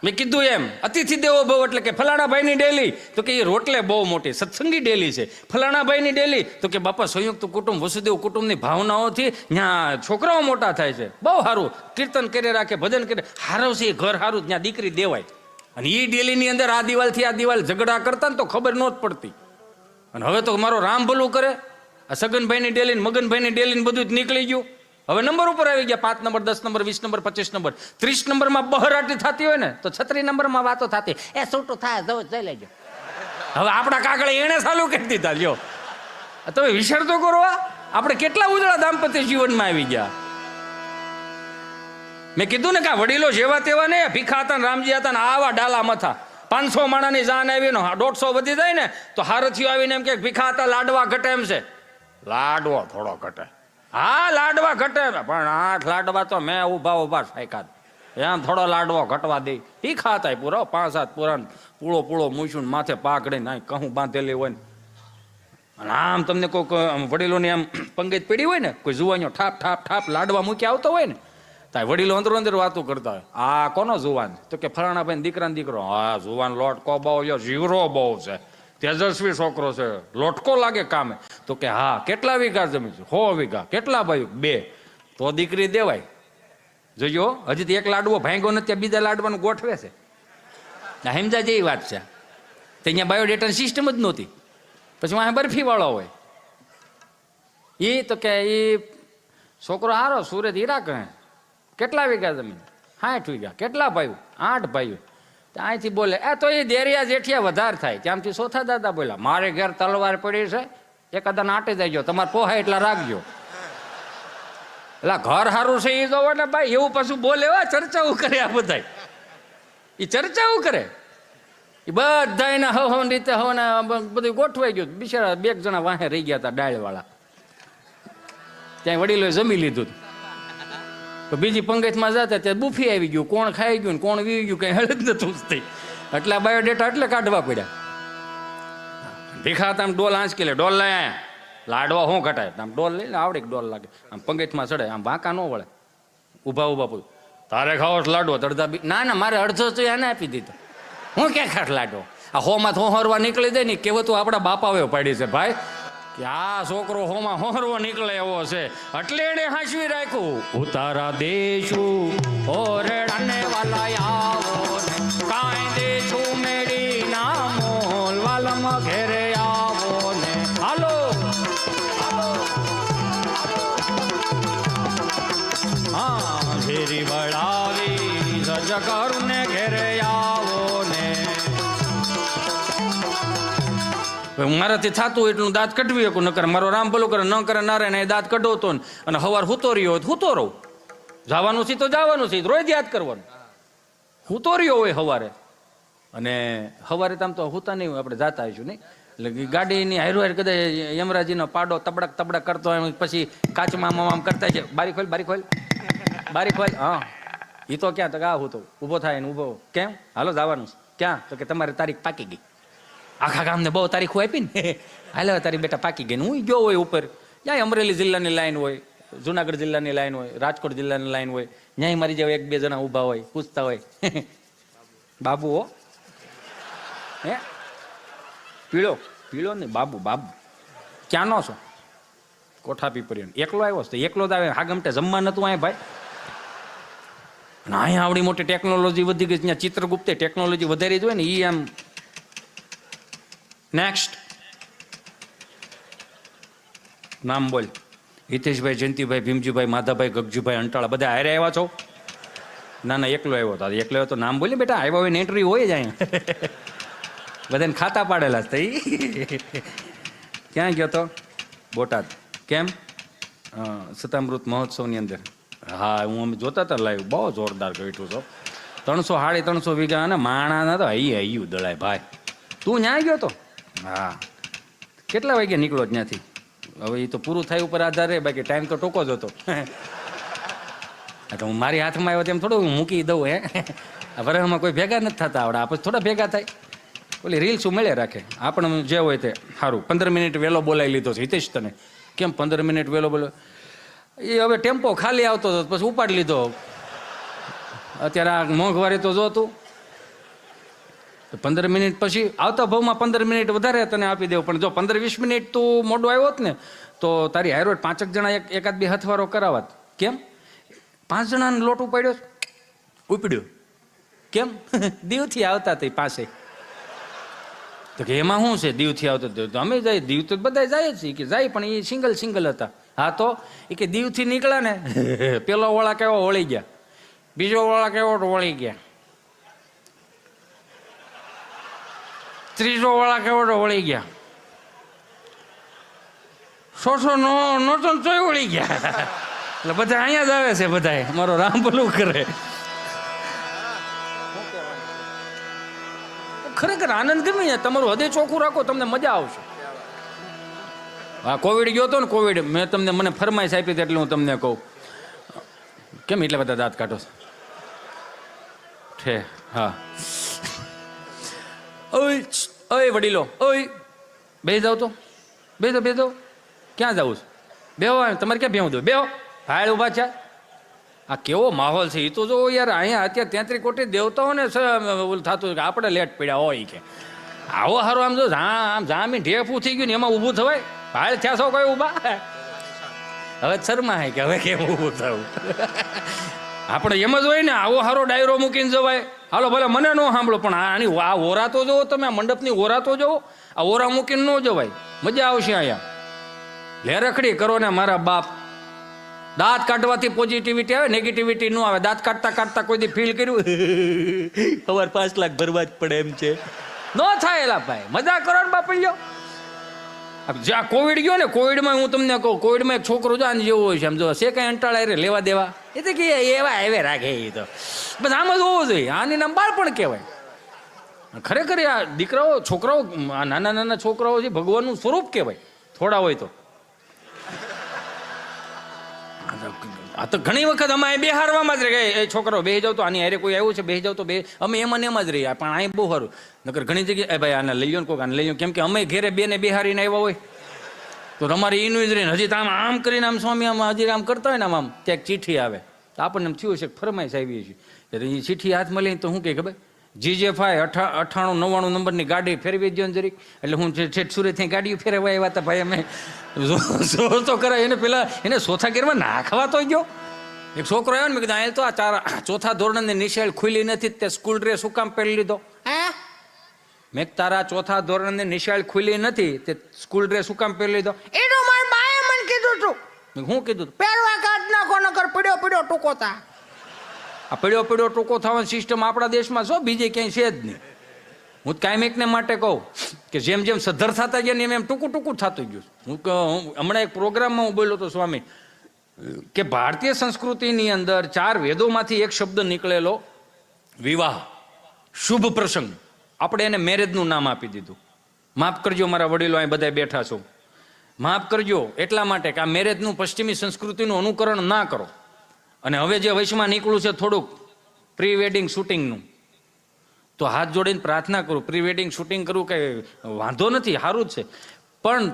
મેં કીધું એમ અતિથિ દેવો ભવ એટલે કે ફલાણા ભાઈની ડેલી, તો કે એ રોટલે બહુ મોટી સત્સંગી ડેલી છે. ફલાણા ભાઈની ડેલી, તો કે બાપા સંયુક્ત કુટુંબ વસુદેવ કુટુંબની ભાવનાઓથી ત્યાં છોકરાઓ મોટા થાય છે. બહુ સારું કીર્તન કરે રાખે, ભજન કરે, હારું છે ઘર હારું, ત્યાં દીકરી દેવાય. અને એ ડેલીની અંદર આ દિવાલથી આ દિવાલ ઝઘડા કરતા ને તો ખબર નહોત પડતી. અને હવે તો મારો રામ ભલું કરે, આ સગનભાઈની ડેલી મગનભાઈની ડેલી બધું જ નીકળી ગયું. હવે નંબર ઉપર આવી ગયા 5 નંબર 10 નંબર 20 નંબર 25 નંબર 30 નંબરમાં બહરાટી થતી હોય ને તો 36 નંબરમાં વાતો થતી, એ છૂટું થાય જોઈ લેજો. હવે આપણા કાગળે એને ચાલુ કરી દીધા. લ્યો તમે વિચાર તો કરો, આપણે કેટલા ઉજળા દાંપત્ય જીવનમાં આવી ગયા. મેં કીધું ને કે વડીલો જેવા તેવા ને ભીખા હતા ને રામજી હતા ને આવા ડાલા મથા. 500 માણાની જાન આવી ને 150 વધી જાય ને તો હારથીઓ આવીને એમ કે ભીખા હતા લાડવા ઘટે એમ છે. લાડવો થોડો ઘટે, હા લાડવા ઘટે, પણ 8 લાડવા તો મેં ઉભા સાયકા એમ થોડો લાડવો ઘટવા દે. ઈ ખાતા પૂરો 5-7 પૂરા પૂળો મૂછું માથે પાકડે ના કહું બાંધેલી હોય ને. અને આમ તમને કોઈક વડીલોની આમ પંગત પડી હોય ને, કોઈ જુવાનીઓ ઠાપ લાડવા મૂકી આવતો હોય ને, ત્યાં વડીલો અંદર વાતો કરતા હોય, આ કોનો જુવાન, તો કે ફલાણા ભાઈ દીકરાનો દીકરો. હા જુવાન લોટકો બહુ જીવરો બહુ છે, તેજસ્વી છોકરો છે, લોટકો લાગે કામે. તો કે હા કેટલા વીઘા જમીન છે? 100 વીઘા. કેટલા ભાઈ? 2. તો દીકરી દેવાય. જોજો હજી તો એક લાડવો ભાંગ્યો નથી, ત્યાં બીજા લાડવાનું ગોઠવે છે. સમજા જેવી વાત છે. તો અહીંયા બાયોડેટાની સિસ્ટમ જ નહોતી. પછી વાંહે બરફી વાળો હોય એ, તો કે એ છોકરો હારો સુરત હીરા કહે. કેટલા વીઘા જમીન? 60 વીઘા. કેટલા ભાઈઓ? 8 ભાઈઓ. અહીંથી બોલે એ તો એ દેરિયા જેઠિયા વધારે થાય. ત્યાંથી ચોથા દાદા બોલ્યા, મારે ઘેર તલવાર પડી છે, એકાદા નાટી જાય, તમારે પોહાય એટલા રાખજો. એટલે ઘર સારું છે એ જોવો ને ભાઈ, એવું પાછું બોલે. ચર્ચાઓ કરે આ બધા, એ ચર્ચાઓ કરે. એ બધા એના હવન રીતે હવન બધું ગોઠવાઈ ગયું. બિચારા 2 જણા વાહે રહી ગયા હતા ડાળવાળા. ત્યાં વડીલોએ જમી લીધું. તો બીજી પંગતમાં જતા ત્યાં બુફી આવી ગયું, કોણ ખાઈ ગયું કોણ વી ગયું કઈ હળ જ નથી ઉઠતી. એટલે બાયોડેટા એટલે કાઢવા પડ્યા. ભીખા હતા આમ ડોલ આંચકી લે, ડોલ લાય લાડવા શું ઘટાય, આમ ડોલ લઈને આવડે ડોલ લાગે, આમ પંગતમાં ચડે, આમ વાંકા ન વળે. ઊભા પૂછ, તારે ખાવો લાડવો? તડતા ના મારે અડધો તો એને આપી દીધો. હું ક્યાં ખાટ લાડવો? આ હોમાં હોહરવા નીકળી દે ને કહેવતું આપણા બાપાએ પાડી છે ભાઈ, કે આ છોકરો હોમાં હોહરવો નીકળે એવો છે, એટલે એને હાંસવી રાખ્યું. ઉતારા દેશું ઓરડાને વાલા આવો ને, કાંઈ દેશું મેળી ના મોલ વાલમ ઘેરે આવો ને. હાલો હા ઘેરી વળાવી સજ કરું ને ઘેરે આવો ને. મારાથી થતું એટલું દાંત કઢવી શકું, ન કરે મારો રામ ભલો કરે, ન કરે નારાયણ એ દાંત કઢવતો ને, અને હવાર હુતો રહ્યો હોય હુતો રહું. જવાનું છે તો જવાનું છે, રોજ યાદ કરવાનું. હુતો રહ્યો હોય હવારે, અને હવારે આમ તો હુતા નહીં હોય, આપણે જાતા આવીશું નહીં. એટલે ગાડીની હારો હાર કદાચ યમરાજીનો પાડો તબડક કરતો હોય, પછી કાચમાં આમ કરતા છે, બારી ખોલ. હા એ તો ક્યાં? તો આ હું તો ઊભો થાય ને ઊભો, કેમ હાલો જવાનું છે? ક્યાં? તો કે તમારી તારીખ પાકી ગઈ. આખા ગામને બહુ તારીખો આપી ને, હાલે તારી બેટા પાકી ગઈ ને. હું ગયો હોય ઉપર, ત્યાં અમરેલી જિલ્લાની લાઈન હોય, જુનાગઢ જિલ્લાની લાઈન હોય, રાજકોટ જિલ્લાની લાઈન હોય, ત્યાં મારી જેવા 1-2 જણા ઊભા હોય, પૂછતા હોય, બાબુ હો હે પીળો ને બાબુ ક્યાંનો છો? કોઠા પીપરિયો. એકલો આવ્યો તો એકલો જ આવે, હાગમટે જમવા નતું અહીંયા ભાઈ. અને અહીંયા આવડી મોટી ટેકનોલોજી વધી ગઈ, ત્યાં ચિત્રગુપ્તે ટેકનોલોજી વધારી જ હોય ને. એ આમ નેક્સ્ટ નામ બોલ. હિતેશભાઈ, જયંતિભાઈ, ભીમજીભાઈ, માધાભાઈ, ગગજીભાઈ, અંટાળા બધા હારે આવ્યા છો? ના એકલો આવ્યો હતો. એકલો આવ્યો તો નામ બોલી બેટા, આવ્યા હોય ને એન્ટ્રી હોય જ અહીંયા. બધાને ખાતા પાડેલા જ થઈ. ક્યાં ગયો તો? બોટાદ. કેમ? સતામૃત મહોત્સવની અંદર. હા, હું અમે જોતા હતા લાઈવ. બહુ જોરદાર બેઠું છો. 300-350 વીઘા અને માણાના તો હૈયું દળાય ભાઈ. તું ન્યા ગયો તો? હા. કેટલા વાગે નીકળો ત્યાંથી? હવે એ તો પૂરું થાય ઉપર આધાર રહે, બાકી ટાઈમ તો ટૂંકો જ હતો. તો હું મારી હાથમાં આવ્યો તેમ થોડું હું મૂકી દઉં હે. વરહમાં કોઈ ભેગા નથી થતા આવડે, આપણે થોડા ભેગા થાય. ઓલી રીલ શું મળે રાખે આપણે જે હોય તે સારું. 15 મિનિટ વહેલો બોલાવી લીધો છે હિતેશ તને. કેમ 15 મિનિટ વહેલો બોલો? એ હવે ટેમ્પો ખાલી આવતો હતો પછી ઉપાડી લીધો. અત્યારે આ મોંઘવારી તો જો તું 15 મિનિટ પછી આવતા ભાવમાં 15 મિનિટ વધારે તને આપી દેવું. પણ જો 15-20 મિનિટ તું મોડું આવ્યો હોત ને તો તારી હારો 5 જણા એકાદ બે હથવારો કરાવત. કેમ? 5 જણાને લોટ ઉપાડ્યો ઉપડ્યો. કેમ? દીવથી આવતા તે પાસે. તો કે એમાં શું છે? દીવથી આવતો તો અમે જાય. દીવ તો બધા જાય જ કે જાય, પણ એ સિંગલ હતા. હા તો એ કે દીવથી નીકળ્યા ને પેલો વાળા કેવો વળી ગયા, બીજો વાળા કેવો વળી ગયા, ત્રીજો વાળા કેવો વળી ગયા, 100 નો તોય વળી ગયા. એટલે બધા અહીંયા જ આવે છે. બધા મારો રામ ભલું કરે. ખરેખર આનંદ ગમે. તમારું હૃદય ચોખ્ખું રાખો, તમને મજા આવશે. હા, કોવિડ ગયો હતો ને, કોવિડ મને ફરમાઈશ આપી હતી એટલે હું તમને કહું. કેમ એટલા બધા દાંત કાઢો છે? હા. ઓય વડીલો, ઓય બેસી જાવ તો બેસો. ક્યાં જવું છે? બેહો. તમારે ક્યાં બેહું દો? બેહો. હાલ ઉભા છે. આ કેવો માહોલ છે એ તો જો યાર. અહીંયા અત્યારે 33 કોટી દેવતાઓને ઓલું થતું કે આપણે લેટ પડ્યા હોય કે આવો હારો આમ જો આમ જામી ઢેફું થઈ ગયું ને એમાં ઊભું થવાય? હાલ થયા છો કોઈ ઊભા? હવે શર્મા હે કે હવે કેમ ઊભું થવું? આપણે એમ જ હોય ને. આવો હારો ડાયરો મૂકીને જવાય. હાલો ભલે મને ન સાંભળો, પણ આની આ ઓરા તો જોવો તમે. આ મંડપની ઓરા તો જોવો. આ ઓરા મૂકીને ન જવાય. મજા આવશે અહીંયા. લે રખડી કરો ને મારા બાપ. દાંત કાઢવાથી પોઝિટિવિટી આવે, નેગેટિવિટી ન આવે. દાંત કાઢતા કોઈ દી ફીલ કર્યું સવાર 5 લાખ ભરવા જ પડે એમ છે? ન થાય એલા ભાઈ. મજા કરો ને બાપડીઓ. જ્યાં કોવિડ ગયો ને, કોવિડમાં હું તમને કહું, કોવિડમાં એક છોકરો જો આને જેવો હોય છે. આમ જો છે કઈ અંટાળા રે લેવા દેવા એ તો કે એવા હવે રાખે. એ તો બસ આમ જ હોવું જોઈએ. આની નામ બાળપણ કહેવાય. ખરેખર આ દીકરાઓ છોકરાઓ, આ નાના છોકરાઓ છે ભગવાનનું સ્વરૂપ કહેવાય થોડા હોય તો. આ તો ઘણી વખત અમે બેહારવામાં જ રહે. એ છોકરો બેસી જાવ તો આની હારે કોઈ આવ્યું છે બેસી જાવ તો બે અમે એમાં ને એમાં જ રહીએ. પણ અહીં બહુ સારું. નકર ઘણી જગ્યાએ ભાઈ આને લઈ લો ને, કોઈક આને લઈ લો. કેમ કે અમે ઘેરે બેને બેહારીને આવ્યા હોય તો અમારે એનું જ રહીને હજી તો આમ કરીને આમ સ્વામી આમ હજી આમ કરતા હોય ને આમ ત્યાં ચીઠી આવે તો આપણને એમ થયું છે ફરમાઈશ આવી છે. એ ચીઠી હાથમાં લઈને તો શું કહે ખબર? GJ5 98-99 નંબરની ગાડી ફેરવી દો ને જરીક. એટલે હું છેટ સુરતથી ગાડીઓ ફેરવા આવ્યા હતા ભાઈ. અમે તો કરાય એને પેલા એને ચોથા ગેરમાં નાખવા તો ગયો. એક છોકરો આવ્યો ને, મેં કીધું આ તો આ ચોથા ધોરણની નિશાળ ખુલી નથી, તે સ્કૂલ ડ્રેસ શું કામ પહેરી લીધો? મેં તારા ચોથા ધોરણની નિશાળ ખુલી નથી, તે સ્કૂલ ડ્રેસ શું કામ પહેરી લીધો? એ તો મારા બાએ મને કીધું હતું. શું કીધું? પહેરવા કાઢ નાખો નકર પડ્યો ટૂંકો થા. આ પડ્યો ટૂંકો થવાની સિસ્ટમ આપણા દેશમાં છો, બીજે ક્યાંય છે જ નહીં. હું કાયમિકને માટે કહું કે જેમ જેમ સદ્ધર થતા ગયા ને એમ ટૂંકું થતું ગયું. હું હમણાં એક પ્રોગ્રામમાં હું બોલ્યો હતો સ્વામી કે ભારતીય સંસ્કૃતિની અંદર 4 વેદોમાંથી એક શબ્દ નીકળેલો વિવાહ, શુભ પ્રસંગ. આપણે એને મેરેજનું નામ આપી દીધું. માફ કરજો મારા વડીલો અહીં બધા બેઠા છો, માફ કરજો એટલા માટે કે આ મેરેજનું પશ્ચિમી સંસ્કૃતિનું અનુકરણ ના કરો. અને હવે જે વયસમાં નીકળ્યું છે થોડુંક પ્રી વેડિંગ શૂટિંગનું, તો હાથ જોડીને પ્રાર્થના કરું. પ્રી વેડિંગ શૂટિંગ કરવું કંઈ વાંધો નથી, સારું જ છે. પણ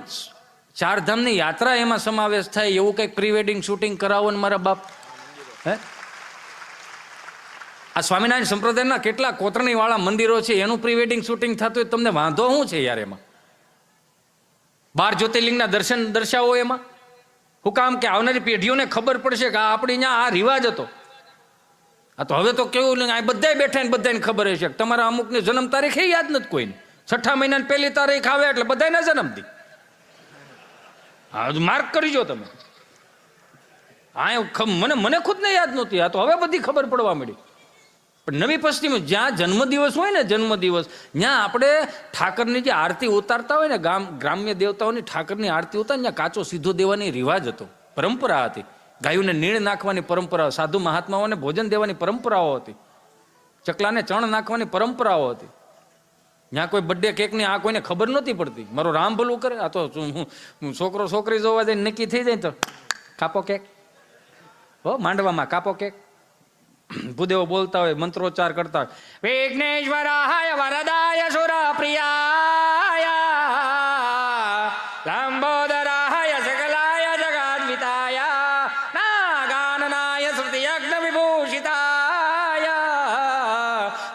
4 ધામની યાત્રા એમાં સમાવેશ થાય એવું કંઈક પ્રી વેડિંગ શૂટિંગ કરાવો ને મારા બાપ. હે આ સ્વામિનારાયણ સંપ્રદાયના કેટલા કોતરણીવાળા મંદિરો છે એનું પ્રી વેડિંગ શૂટિંગ થતું હોય, તમને વાંધો શું છે યાર? એમાં 12 જ્યોતિર્લિંગના દર્શન દર્શાવો એમાં. હું કામ કે આવનારી પેઢીઓને ખબર પડશે કે આપણી ત્યાં આ રિવાજ હતો. આ તો હવે તો કેવું આ બધા બેઠા ને બધાને ખબર હશે કે તમારા અમુકની જન્મ તારીખ એ યાદ નથી કોઈને. 6 મહિનાની પહેલી તારીખ આવે એટલે બધાના જન્મથી. હા, માર્ક કરજો તમે. હા, મને ખુદને યાદ નહોતી. આ તો હવે બધી ખબર પડવા મળી. પણ નવી પશ્ચિમ જ્યાં જન્મદિવસ હોય ને જન્મદિવસ, ત્યાં આપણે ઠાકરની જે આરતી ઉતારતા હોય ને, ગ્રામ્ય દેવતાઓની ઠાકરની આરતી ઉતાર, ત્યાં કાચો સીધો દેવાની રિવાજ હતો, પરંપરા હતી. ગાયોને નીણ નાખવાની પરંપરા, સાધુ મહાત્માઓને ભોજન દેવાની પરંપરાઓ હતી, ચકલાને ચણ નાખવાની પરંપરાઓ હતી. ત્યાં કોઈ બર્થડે કેકની આ કોઈને ખબર નહોતી પડતી. મારો રામ ભલું કરે, આ તો છોકરો છોકરી જોવા જઈને નક્કી થઈ જાય તો કાપો કેક, હો માંડવામાં કાપો કેક. ભૂદેવો બોલતા હોય, મંત્રોચ્ચાર કરતા હોય, વિઘ્નેશ્વરાય વરદાય સુરપ્રિયાય લંબોદરાય સકલાય જગદ્વિતાય નાગાનનાય શ્રુતિયજ્ઞ વિભૂષિતાય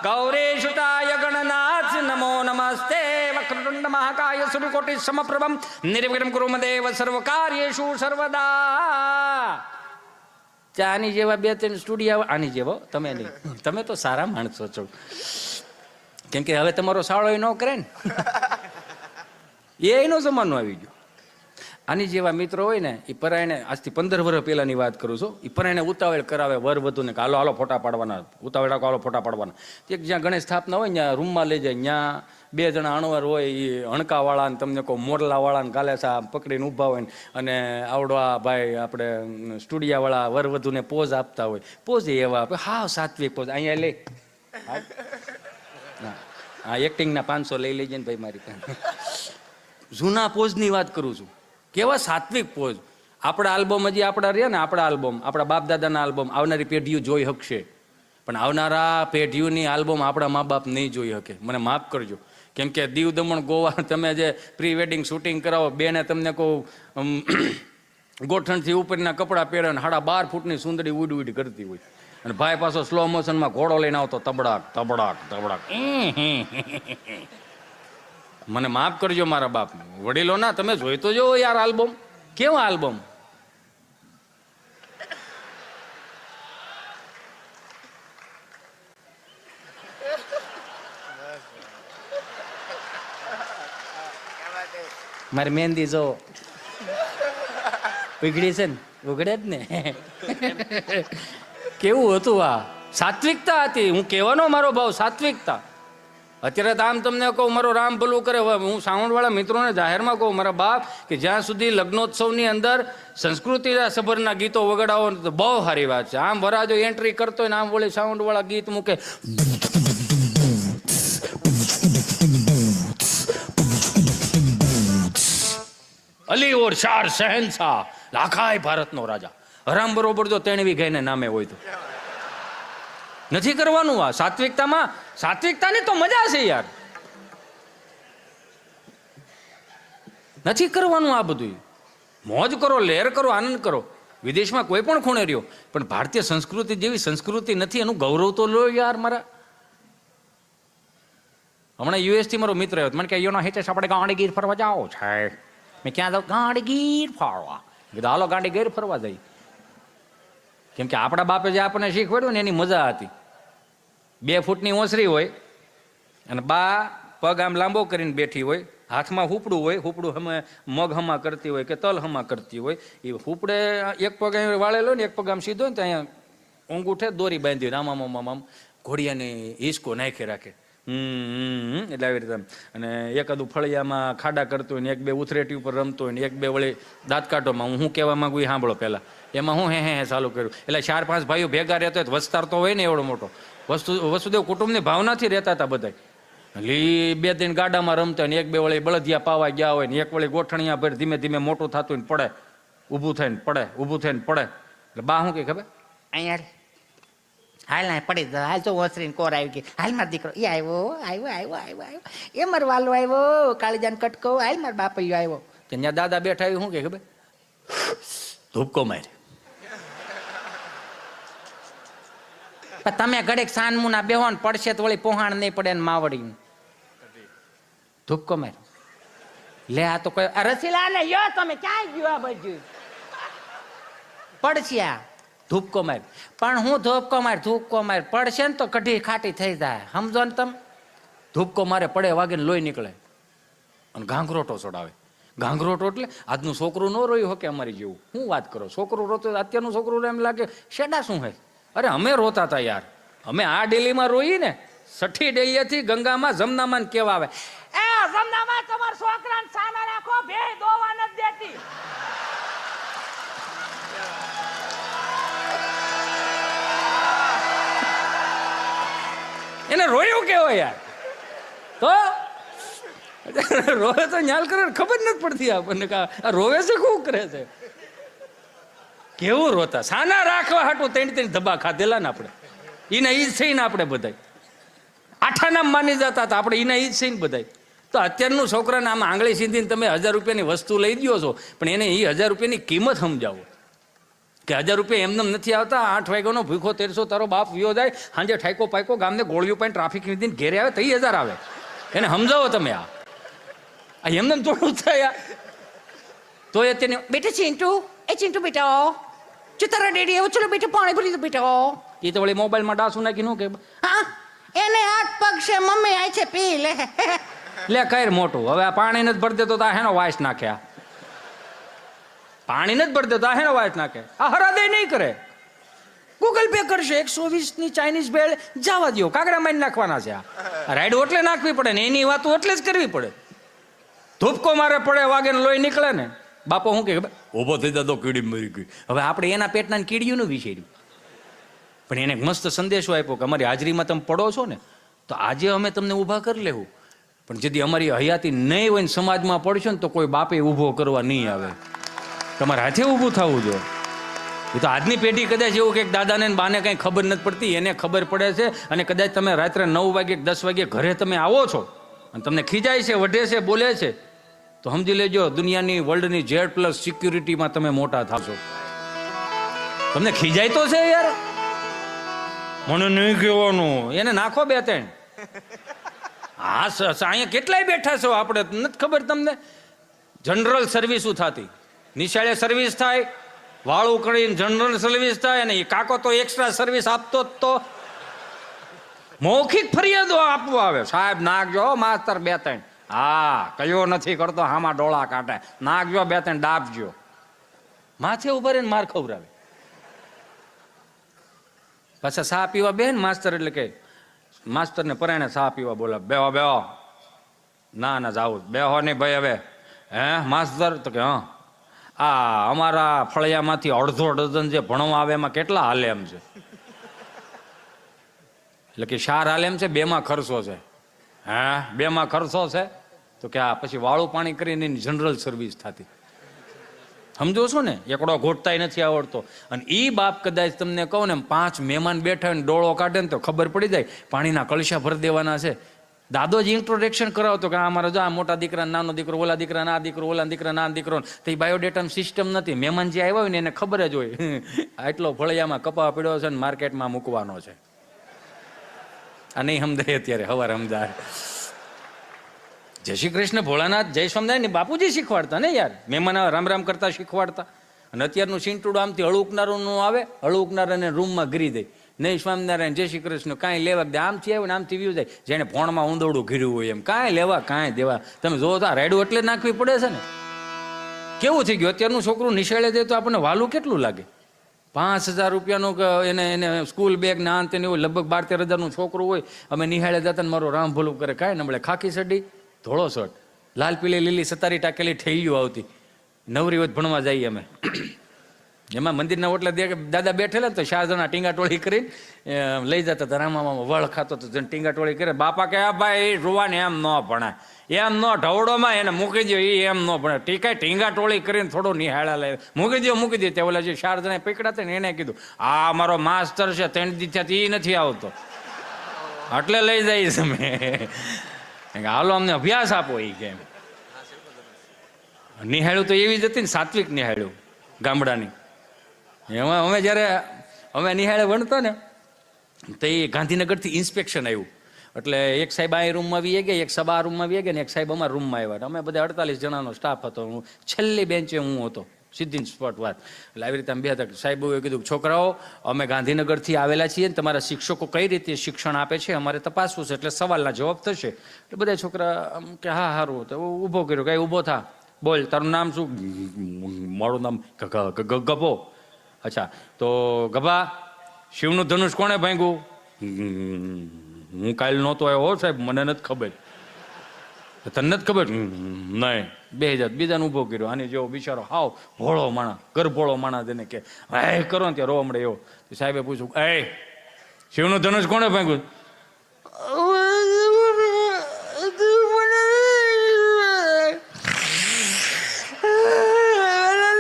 ગૌરીસુતાય ગણનાથ નમો નમસ્તે વક્રતુંડ મહાકાય સૂર્યકોટિ સમપ્રભમ નિર્વિઘ્नं કુરુ મદેવ સર્વકાર્યેષુ સર્વદા. આની જેવા 2-3 સ્ટુડિયો, આની જેવો તમે નહીં, તમે તો સારા માણસો છો, કેમ કે હવે તમારો સાળો ન કરે ને, એનો જમાનો આવી ગયો. આની જેવા મિત્રો હોય ને, એ પરાયણે આજથી 15 વર્ષ પહેલાની વાત કરું છું, એ પરાયણે ઉતાવળ કરાવે વર વધુને કે હાલો હાલો ફોટા પાડવાના, ઉતાવળ રાખો હાલો ફોટા પાડવાના. એક જ્યાં ગણેશ સ્થાપના હોય ત્યાં રૂમમાં લઈ જાય, ત્યાં 2 જણા અણવર હોય, એ હણકાવાળા ને તમને કહો મોરલાવાળાને ગાલેસા પકડીને ઊભા હોય ને, અને આવડવા ભાઈ આપણે સ્ટુડિયાવાળા વર વધુને પોઝ આપતા હોય. પોઝ એવા આપે, હા સાત્વિક પોઝ. અહીંયા લે હા એક્ટિંગના 500 લઈ લેજે ને ભાઈ મારી પાસે. જૂના પોઝની વાત કરું છું, કેવા સાત્વિક પોઝ. આપણા આલ્બમ હજી આપણા રહ્યા ને, આપણા આલ્બમ, આપણા બાપ દાદાના આલ્બમ આવનારી પેઢીઓ જોઈ શકશે, પણ આવનારા પેઢીઓની આલ્બમ આપણા મા બાપ નહીં જોઈ શકે. મને માફ કરજો, કેમ કે દીવ દમણ ગોવા તમે જે પ્રી વેડિંગ શૂટિંગ કરાવો, બેને તમને કહું ગોઠણથી ઉપરના કપડાં પહેરે ને 12.5 ફૂટની સુંદરી ઉડ ઉડ કરતી હોય, અને ભાઈ પાછો સ્લો મોશનમાં ઘોડો લઈને આવતો તબડાક તબડાક તબડાક. મને માફ કરજો મારા બાપ, વડીલો ના, તમે જોઈ તો જો યાર આલ્બમ, કેવા આલ્બમ. મારી મહેંદી જો ઉઘડી છે ને, ઉઘડે જ ને. કેવું હતું આ, સાત્વિકતા હતી. હું કહેવાનો મારો ભાવ સાત્વિકતા. અત્યારે તો આમ તમને કહું, મારો રામ ભલું કરે, હું સાઉન્ડવાળા મિત્રોને જાહેરમાં કહું, મારા બાપ, કે જ્યાં સુધી લગ્નોત્સવની અંદર સંસ્કૃતિ સભરના ગીતો વગાડાવો તો બહુ સારી વાત છે. આમ વરાજો એન્ટ્રી કરતો હોય ને આમ વળી સાઉન્ડવાળા ગીત મૂકે, અલી ઓર શાર શહેનશાહ, લાખાય ભારતનો રાજા. હરામ બરોબર જો 3 વીઘાને નામે હોય તો નથી કરવાનું. આ સાત્વિકતામાં, સાત્વિકતાની તો મજા છે યાર, નથી કરવાનું આ બધું. મોજ કરો, લહેર કરો, આનંદ કરો. વિદેશમાં કોઈ પણ ખૂણે રહ્યો, પણ ભારતીય સંસ્કૃતિ જેવી સંસ્કૃતિ નથી, એનું ગૌરવ તો લો યાર. મારા હમણાં યુએસ થી મારો મિત્ર આવ્યો, મને કે યોના હિતેશ આપણે ગાંડીગીર ફરવા જાઓ છે. મેં ક્યાં જાઉં? ગાંડીગીર ફરવા. કીધું હાલો ગાંડીગીર ફરવા જઈ. કેમ કે આપણા બાપે જે આપણને શીખવાડ્યું ને એની મજા હતી. 2 ફૂટની ઓસરી હોય અને બા પગ આમ લાંબો કરીને બેઠી હોય, હાથમાં હુપડું હોય, હુપડું હમે મગ હમા કરતી હોય કે તલ હમા કરતી હોય. એ હુપડે એક પગ અહીં વાળેલો ને એક પગ આમ સીધો ને તો અહીંયા ઊંઘુઠે દોરી બાંધી આમ આમ આમ આમ ઘોડિયાને હિસકો નાખી રાખે. એટલે આવી રીતે. અને એકાદું ફળિયામાં ખાડા કરતો હોય ને, 1-2 ઉથરેટી ઉપર રમતો હોય ને, 1-2 વળી દાંત કાઢોમાં. હું કહેવા માંગુ એ સાંભળો પહેલા. એમાં હું હે ચાલુ કર્યું. એટલે 4-5 ભાઈઓ ભેગા રહેતો હોય, વસ્તાર તો હોય ને એવડો મોટો. વસુદેવ કુટુંબની ભાવનાથી રહેતા હતા બધા. લી 2 દિન ગાડામાં રમતા હોય ને, 1-2 વળી બળદિયા પાવા ગયા હોય ને, એક વળી ગોઠણિયા ભર ધીમે ધીમે મોટું થતું ને પડે, ઊભું થઈને પડે, ઊભું થઈને પડે. એટલે બા શું કે ખબર, અહીંયા હાલ ના પડી જ, હાલ તો ઓસરીને કોર આવી ગઈ, હાલ મારો દીકરો એ આવ્યો આવ્યો આવ્યો આવ્યો આવ્યો, એ મારો વાલો આવ્યો, કાળીજાન કટકો, હાલ મારો બાપૈયો આવ્યો. ત્યાં દાદા બેઠા આવ્યું, શું કે ખબર, ધૂપકો મારે. તમે ઘડેક સાનમુના બેહો ને, પડશે તો વળી પોહાણ નહીં પડે ને માવડી ધૂપકો માર લે. આ તો કોઈ રસીલા ને યો, તમે ક્યાં ગયો આ બધું પડશે આ ધૂપકો માર. પણ હું ધૂપકો માર પડશે ને તો કઢી ખાટી થઈ જાય, સમજો ને તમે. ધૂપકો મારે પડે વાગીને લોહી નીકળે અને ઘાંઘરોટો ચડાવે. ઘાંઘરોટો એટલે આજનું છોકરું ન રોયું હોય કે અમારી જેવું. શું વાત કરો, છોકરું રોતો, અત્યારનું છોકરું એમ લાગે શેડા શું હે. અરે અમે રોતા હતા યાર, અમે આ ડેલીમાં રોઈએ ને, સઠ્ઠી ડેલીએથી ગંગામાં જમનામાં કેવા આવે, એ જમનામાં તમારા છોકરાને સાના રાખો, બે દોવા નથી દેતી. એને રોયું કેવો યાર? તો રોવે તો ન્યાલ કરે, ખબર નથી પડતી આપણને કે આ રોવે છે શું કરે છે. કેવું રોતા, સાના રાખવા હાટું ત્રણ ધબ્બા ખાધેલા ને આપણે. એના ઈ જ છે ને આપણે બધા આઠા નામ માની જતા હતા આપણે, એના ઈ જ છે ને બધા. તો અત્યારનું છોકરાને આમ આંગળી સીધીને તમે 1000 રૂપિયાની વસ્તુ લઈ દો છો, પણ એને એ 1000 રૂપિયાની કિંમત સમજાવો કે 1000 રૂપિયા એમને નથી આવતા. 8 વાગ્યાનો ભૂખો 1300 તારો બાપ વિયો જાય, સાંજે ઠાઈકો પાઈકો ગામને ગોળિયું પાઈને ટ્રાફિક લીધીને ઘેરે આવે તો 1000 આવે. એને સમજાવો તમે. આ એમને થોડું થાય. તો એ તેને બેટા ચિંટુ, એ ચિંટુ બેટા, જો તારા ડેડી આવો, ચલો બેટા પાણી ભરી દો બેટા. એ તો વળી મોબાઈલમાં ડાસું નાખી નું કે હા, એને હાથ પગ છે, મમ્મી આય છે પી લે. લે કઈ મોટું, હવે આ પાણી નથી ભરી દેતો તો આ હેનો વાઇસ નાખ્યા. પાણી નથી ભરી દેતો આ હેનો વાઇસ નાખે. આ હરાદે નહીં કરે, ગૂગલ પે કરશે. 120ની ચાઇનીઝ ભેળ જવા દો, કાગડા મારી નાખવાના છે. આ રાઈડ ઓટલે નાખવી પડે ને, એની વાતો એટલે જ કરવી પડે. ધૂપકો મારે પડે, વાગે ને લોહી નીકળે ને, બાપો શું કે ઊભો થઈ જતો કીડી મરી ગઈ. હવે આપણે એના પેટના કીડીઓનું વિચાર્યું, પણ એને મસ્ત સંદેશો આપ્યો કે અમારી હાજરીમાં તમે પડો છો ને તો આજે અમે તમને ઊભા કરી લેવું, પણ જેથી અમારી હયાતી નહીં હોય ને સમાજમાં પડશો ને તો કોઈ બાપે ઊભો કરવા નહીં આવે. તમારે હાથે ઊભું થવું જોઈએ. એ તો આજની પેઢી કદાચ એવું કે દાદાને બાને કંઈ ખબર નથી પડતી, એને ખબર પડે છે. અને કદાચ તમે રાત્રે 9 વાગે 10 વાગે ઘરે તમે આવો છો અને તમને ખીજાય છે, વઢે છે, બોલે છે, તો સમજી લેજો દુનિયાની વર્લ્ડની Z+ સિક્યુરિટીમાં તમે મોટા થશો. તમને ખીજાય તો છે યાર, મને નહીં કહેવાનું, એને નાખો 2-3. હા અહીંયા કેટલાય બેઠા છો આપણે, નથી ખબર તમને. જનરલ સર્વિસ થતી, નિશાળે સર્વિસ થાય, વાળું કરીને જનરલ સર્વિસ થાય, અને એ કાકો તો એક્સ્ટ્રા સર્વિસ આપતો જ. તો મૌખિક ફરિયાદો આપવા આવે, સાહેબ નાખજો માસ્તર 2-3. હા કયો નથી કરતો, હામાં ડોળા કાઢે, નાખજો 2-3 ડાબજો. માથે ઉભા રહીને માર ખવડાવે. પાછા સા પીવા બેન માસ્તર, એટલે કે માસ્તરને પરાણે સા પીવા બોલા, બેહો બેહો. ના ના જાવું બેહો નહીં ભાઈ. હવે હે માસ્તર? તો કે હા, આ અમારા ફળિયામાંથી અડધો ડઝન જે ભણવા આવે એમાં કેટલા હાલે એમ છે? એટલે કે 4 હાલે એમ છે, 2માં ખર્ચો છે. હે 2માં ખર્ચો છે? તો કે આ પછી વાળું પાણી કરીને એની જનરલ સર્વિસ થતી. સમજો છો ને, એકડો ઘોટતાય નથી આવડતો. અને એ બાપ કદાચ તમને કહું ને 5 મહેમાન બેઠા ને ડોળો કાઢે ને તો ખબર પડી જાય પાણીના કળશા ભરી દેવાના છે. દાદો જ ઇન્ટ્રોડક્શન કરાવતો કે અમારા જો આ મોટા દીકરા, નાનો દીકરો, ઓલા દીકરા, ના દીકરો, ઓલા દીકરા, ના દીકરો. તો એ બાયોડેટાની સિસ્ટમ નથી. મહેમાન જે આવ્યા હોય ને એને ખબર જ હોય આટલો ફળિયામાં કપા પડ્યો છે ને માર્કેટમાં મૂકવાનો છે. આ નહીં સમજાય અત્યારે, હવાર સમજાય. જય શ્રી કૃષ્ણ, ભોળાનાથ, જય સ્વામિનારાયણ ને બાપુજી શીખવાડતા ને યાર. મહેમાન રામ રામ કરતા શીખવાડતા. અને અત્યારનું સિંટુડું આમથી હળુકનારું આવે, હળુકનારાને રૂમમાં ગરી દે, નહીં સ્વામિનારાયણ, જય શ્રી કૃષ્ણ, કાંઈ લેવા દે. આમથી આવે ને આમથી વ્યુ જાય, જેને ભોણમાં ઊંદોડું ઘીર્યું હોય એમ. કાંઈ લેવા કાંઈ દેવા. તમે જોવો તો રાયડું એટલે નાખવી પડે છે ને. કેવું થઈ ગયું અત્યારનું છોકરું નિશાળે દે તો આપણને વાલું કેટલું લાગે. 5000 રૂપિયાનું એને સ્કૂલ બેગ ના અંતે એવું, લગભગ 12-13 હજારનું છોકરું હોય. અમે નિહાળે જતા ને મારું રામ ભલું કરે, કાંઈ નબળે ખાખી સડી, ધોળો શર્ટ, લાલ પીલી લીલી સતારી ટાકેલી ઠેલીઓ આવતી. નવરી વધ ભણવા જઈએ અમે. એમાં મંદિરના ઓટલે દાદા બેઠેલા તો 4 જણા ટીંગા ટોળી કરીને લઈ જતા હતા. રામામાં વળ ખાતો તો ટીંગા ટોળી કરે. બાપા કે ભાઈ રૂવાને એમ ન ભણાય, એમ ન ઢવડોમાં એને મૂકી દો, એ એમ ન ભણે. ટીકાય ટીંગા ટોળી કરીને થોડો નિહાળા લે, મૂકી દો. તે ઓલા જે 4 જણા પકડાતા ને એને કીધું, આ મારો માસ્તર છે, 3 દીથી એ નથી આવતો, એટલે લઈ જઈશ અમે. હાલો અમને અભ્યાસ આપો. એ કેમ નિહાળ્યું તો એવી જ હતી ને, સાત્વિક નિહાળ્યું ગામડાની. એમાં અમે જ્યારે અમે નિહાળે ભણતા ને તો એ ગાંધીનગરથી ઇન્સ્પેક્શન આવ્યું. એટલે એક સાહેબ આ રૂમમાં આવી ગયા, એક સભા રૂમમાં આવી ગયા ને એક સાહેબ અમારા રૂમમાં આવ્યા. અમે બધા 48 જણાનો સ્ટાફ હતો. હું છેલ્લી બેન્ચે હું હતો, સીધી સ્પોટ વાત. એટલે આવી રીતે અમે બે હતા. સાહેબોએ કીધું, છોકરાઓ અમે ગાંધીનગરથી આવેલા છીએ, તમારા શિક્ષકો કઈ રીતે શિક્ષણ આપે છે અમારે તપાસવું છે, એટલે સવાલના જવાબ થશે. એટલે બધા છોકરા કે હા સારું. તો ઊભો કર્યો, કાંઈ ઊભો થા, બોલ તારું નામ શું? મારું નામ ગભો. અચ્છા, તો ગભા શિવનું ધનુષ કોણે ભાંગ્યું? હું કાલ નહોતો આવ્યો સાહેબ, મને નથી ખબર. તને નથી ખબર? નહીં. 2000 બીજાને ઊભો કર્યો. આની જેવો બિચારો હાવ ભોળો માણા, ગરભોળો માણા તેને કે હે કરો ને ત્યાં રોવા મળે એવો. સાહેબે પૂછ્યું, એ શિવનું ધનુષ કોણે ભાંગ્યું?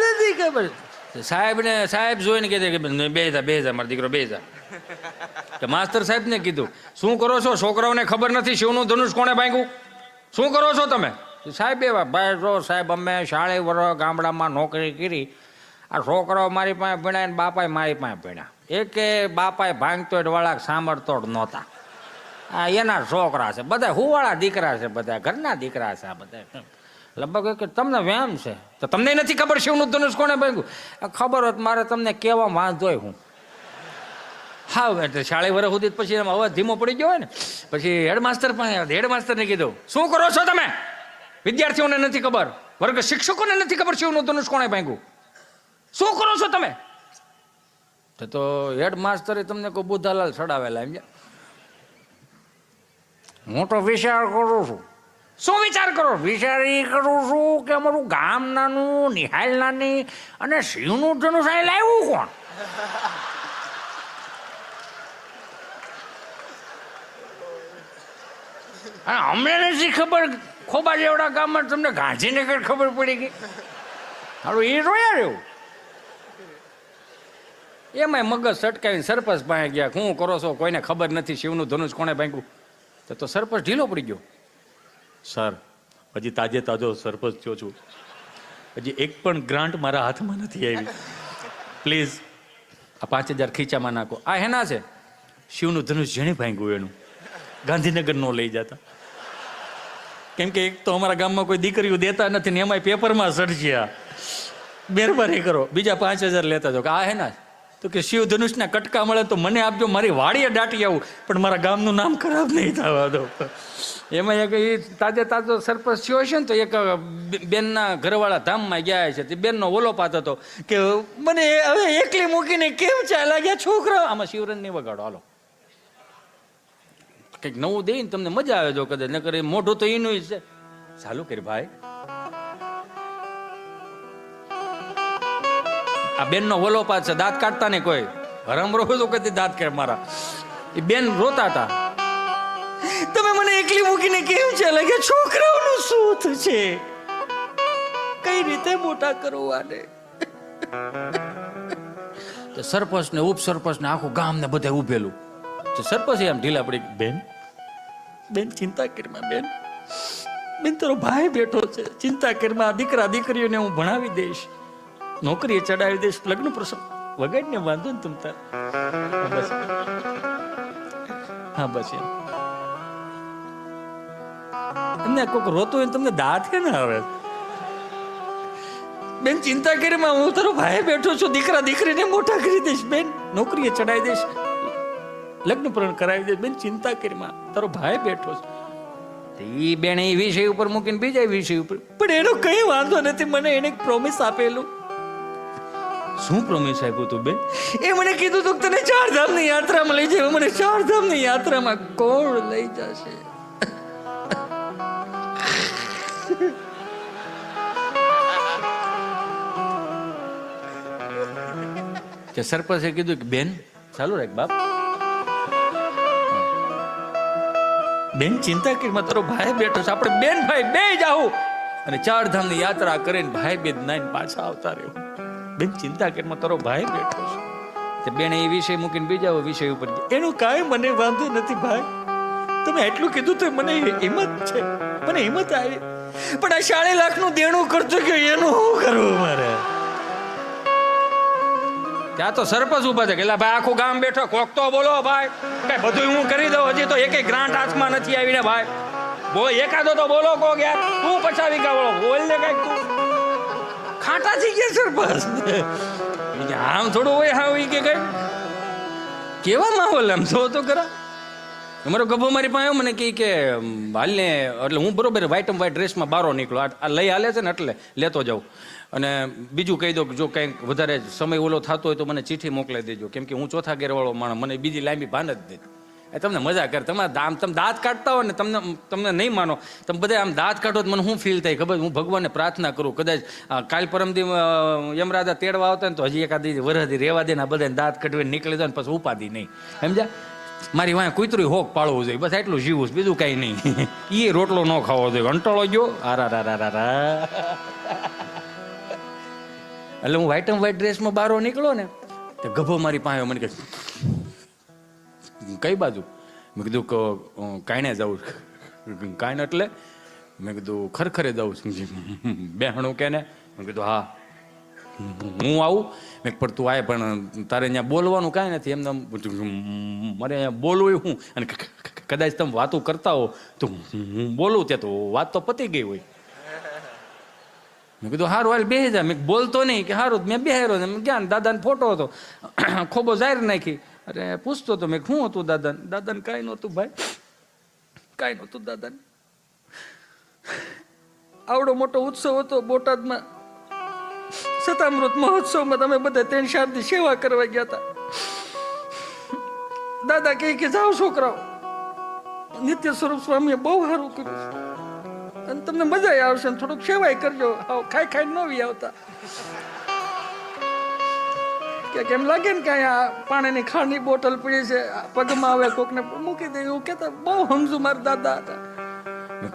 નથી ખબર. સાહેબ જોઈને કહે કે 2000 મારો દીકરો 2000. માસ્ટર સાહેબ ને કીધું, શું કરો છો? છોકરાઓને ખબર નથી શિવનું ધનુષ કોણે ભાંગ્યું? શું કરો છો તમે? સાહેબ એવા ભાઈ જો સાહેબ અમે 40 વર્ષ ગામડામાં નોકરી કરી. આ છોકરાઓ મારી પાસે ભણ્યા ને બાપાએ મારી પાસે ભણ્યા. એકે બાપાએ ભાંગતો વાળા સાંભળતો જ નહોતા. આ એના છોકરા છે બધા, હુવાળા દીકરા છે બધા, ઘરના દીકરા છે આ બધા. લગભગ કે તમને વ્યામ છે તો તમને નથી ખબર શિવનું ધનુષ કોણે ભાંગ્યું? ખબર હોત મારે તમને કહેવા વાંધો હું. હા એટલે 40 વર્ષ સુધી પછી અવાજ ધીમો પડી ગયો હોય ને પછી હેડમાસ્ટર પાસે હેડમાસ્ટરને કીધું, શું કરો છો તમે? વિદ્યાર્થીઓને નથી ખબર, વર્ગ શિક્ષકોને નથી ખબર શિવનું ધનુષ કોણે ભાંગ્યું? શું કરો છો તમે? તો હેડમાસ્ટરે તમને કોઈ બુધાલાલ ચડાવેલા એમ. હું તો વિચાર કરું છું. શું વિચાર કરો? વિચાર એ કરું છું કે અમારું ગામ નાનું, નિહાલ નાની અને શિવનું ધનુષ અહીં લાવ્યું કોણ? અમને નથી ખબર. ખોબા જેવડા ગામમાં તમને ગાંધીનગર ખબર પડી ગઈ. હારું એ રોયા રહ્યું. એમાંય મગજ સટકાવીને સરપંચ પાસે ગયા. શું કરો છો? કોઈને ખબર નથી શિવનું ધનુષ કોણે ભાંગ્યું? તો સરપંચ ઢીલો પડી ગયો. સર હજી તાજે તાજો સરપંચ થયો છું, હજી એક પણ ગ્રાન્ટ મારા હાથમાં નથી આવી. પ્લીઝ આ 5000 ખીચામાં નાખો. આ હેના છે? શિવનું ધનુષ જેણે ભાંગ્યું એનું. ગાંધીનગર નો લઈ જતા. કેમ કે એક તો અમારા ગામમાં કોઈ દીકરીઓ દેતા નથી ને એમાંય પેપરમાં સર્જ્યા. મહેરબાની કરો બીજા 5000 લેતા જાઓ. કે આ હેના? તો કે શિવ ધનુષના કટકા મળે તો મને આપજો, મારી વાડીએ દાટી આવું, પણ મારા ગામનું નામ ખરાબ નહીં થવા દો. એમાં એક એ તાજે તાજો સરપંચ થયો છે ને તો એક બેનના ઘરવાળા ધામમાં ગયા છે. તે બેનનો ઓલો પાત હતો કે મને હવે એકલી મૂકીને કેમ ચાલ્યા ગયા છોકરા. આમાં શિવરન નહીં વગાડો, હાલો કંઈક નવું દે ને તમને મજા આવે. જો કદાચ ન કરે મોઢું તો એનું જ છે. ચાલુ કરી ભાઈ. આ બેનનો ઓલો પાત છે, દાંત કાઢતા નહીં કોઈ. હરામ રોજ કદી દાંત કાઢ મારા. એ બેન રોતા હતા, તમે મને એકલી મૂકીને કેમ ચાલે કે છોકરાઓનું શું થશે, કઈ રીતે મોટા કરવું આને? તો સરપંચ ને ઉપસરપંચ ને આખું ગામ ને બધા ઉભેલું. તો સરપંચ એમ ઢીલા પડી, બેન ચિંતા કરીમાં, બેન તારો ભાઈ બેઠો છે, ચિંતા કરીમાં. દીકરા દીકરીઓને હું ભણાવી દઈશ, નોકરીએ ચડાવી દઈશ, લગ્ન પ્રસંગ વગાડીને વાંધો ને તમ તાર. બસ હા બસ એમ. તમને કોઈક રોતું હોય તમને દાંત કે ના આવે? બેન ચિંતા કરીમાં, હું તારો ભાઈ બેઠો છું, દીકરા દીકરીને મોટા કરી દઈશ, બેન નોકરીએ ચડાવી દઈશ, લગ્ન પણ કરાવી દઈશ, બેન ચિંતા કરીમાં, તારો ભાઈ બેઠો છે. એ બેન એ વિષય ઉપર મૂકીને બીજા વિષય ઉપર. પણ એનો કઈ વાંધો નથી, મને એને પ્રોમિસ આપેલું. શું પ્રોમિસ આપ્યું તું બેન? એ મને કીધું તું તને 4 ધામની યાત્રામાં લઈ જાય. મને 4 ધામની યાત્રામાં કોણ લઈ જશે? સરપંચે કીધું કે બેન ચાલુ રાખ બાપ, બેન ચિંતા કરીમાં, તારો ભાઈ બેઠો છે, આપણે બેન ભાઈ બે જાવું અને 4 ધામની યાત્રા કરીને ભાઈ બેન નાઈને પાછા આવતા રહ્યો. બેન ચિંતા કરીમાં, તારો ભાઈ બેઠો છે. બેન એ વિષય મૂકીને બીજા વિષય ઉપર ગયા. એનું કાંઈ મને વાંધો નથી ભાઈ, તમે એટલું કીધું તો મને હિંમત છે, મને હિંમત આવી. પણ આ 40 લાખનું દેણું કરતો કે એનું શું કરવું મારે? ત્યાં તો સરપંચ ઉભા છે કે ભાઈ આખું ગામ બેઠો, કોક તો બોલો ભાઈ, કઈ બધું હું કરી દઉં, હજી તો એક ગ્રાન્ટ હાથમાં નથી આવીને ભાઈ, બોલ એકાદો તો બોલો કોક યાર, તું પછાવી કા બોલો, બોલ ને કઈક. તું ખાટા થઈ ગયા સરપંચ, આમ થોડું હોય હા કે કઈ કેવા માહોલ એમ જો તો ખરા. અમારો ગભો મારી પાસે મને કહે કે હાલને, એટલે હું બરોબર વ્હાઈટ એન્ડ વ્હાઈટ ડ્રેસમાં બારો નીકળો, આ લઈ હાલે છે ને એટલે લેતો જાઉં. અને બીજું કહી દો કે જો કંઈક વધારે સમય ઓલો થતો હોય તો મને ચિઠ્ઠી મોકલાઈ દેજો, કેમ કે હું ચોથા ગેરવાળો માણસ, મને બીજી લાંબી ભાન જ નથી. એ તમને મજા કરે. તમારા આમ તમે દાંત કાઢતા હો ને તમને નહીં માનો, તમે બધા આમ દાંત કાઢો તો મને શું ફીલ થાય ખબર? હું ભગવાનને પ્રાર્થના કરું, કદાચ કાલ પરમદી યમરાજા તેડવા આવતા ને તો હજી એકાદી વરહદી રહેવા દે ને આ બધાને દાંત કાઢવીને નીકળી જાય ને પછી ઉપાધિ નહીં. સમજ્યા? મારી વાંહે કૂતરું હોક પાળવું જોઈએ, બસ એટલું જીવું, બીજું કાંઈ નહીં. એ રોટલો ન ખાવો જોઈએ, કંટાળો ગયો. એટલે હું વ્હાઈટ એન્ડ વ્હાઈટ ડ્રેસમાં બહાર નીકળો ને તો ગભો મારી પાસે મને કે કઈ બાજુ? મેં કીધું કાંઈને જાઉં. કાંઈ એટલે મેં કીધું ખરખરે જાઉં છું. બેહણું કે ને? મેં કીધું હા હું આવું. મેં પણ તું આય પણ તારે અહીંયા બોલવાનું કાંઈ નથી, એમને મારે અહીંયા બોલવું હું, અને કદાચ તમે વાતો કરતા હો તો હું બોલું ત્યાં તો વાત તો પતી ગઈ હોય. મેં કીધું હારું હાલ બેસી જા. મેં બોલતો નહીં કે હારું. મેં બેહાર્યો ને ગયા ને દાદાને ફોટો હતો, ખોબો જાહેર નાખી. અરે પૂછતો હતો મેં શું હતું દાદાને? દાદાને કાંઈ નહોતું ભાઈ, કાંઈ નહોતું દાદાને. આવડો મોટો ઉત્સવ હતો બોટાદમાં, સતામૃત મહોત્સવમાં તમે બધા 3-4 દી સેવા કરવા ગયા હતા. દાદા કહે કે જાઓ છોકરાઓ, નિત્ય સ્વરૂપ સ્વામીએ બહુ સારું કર્યું અને તમને મજા આવશે ને થોડુંક સેવાય કરજો. ખાઈ ખાઈ ન વી આવતા કે કેમ લાગે ને કાંઈ આ પાણીની ખાંડની બોટલ પડી છે પગમાં આવે કોકને મૂકી દે એવું કેતા. બહુ સમજુ મારા દાદા હતા.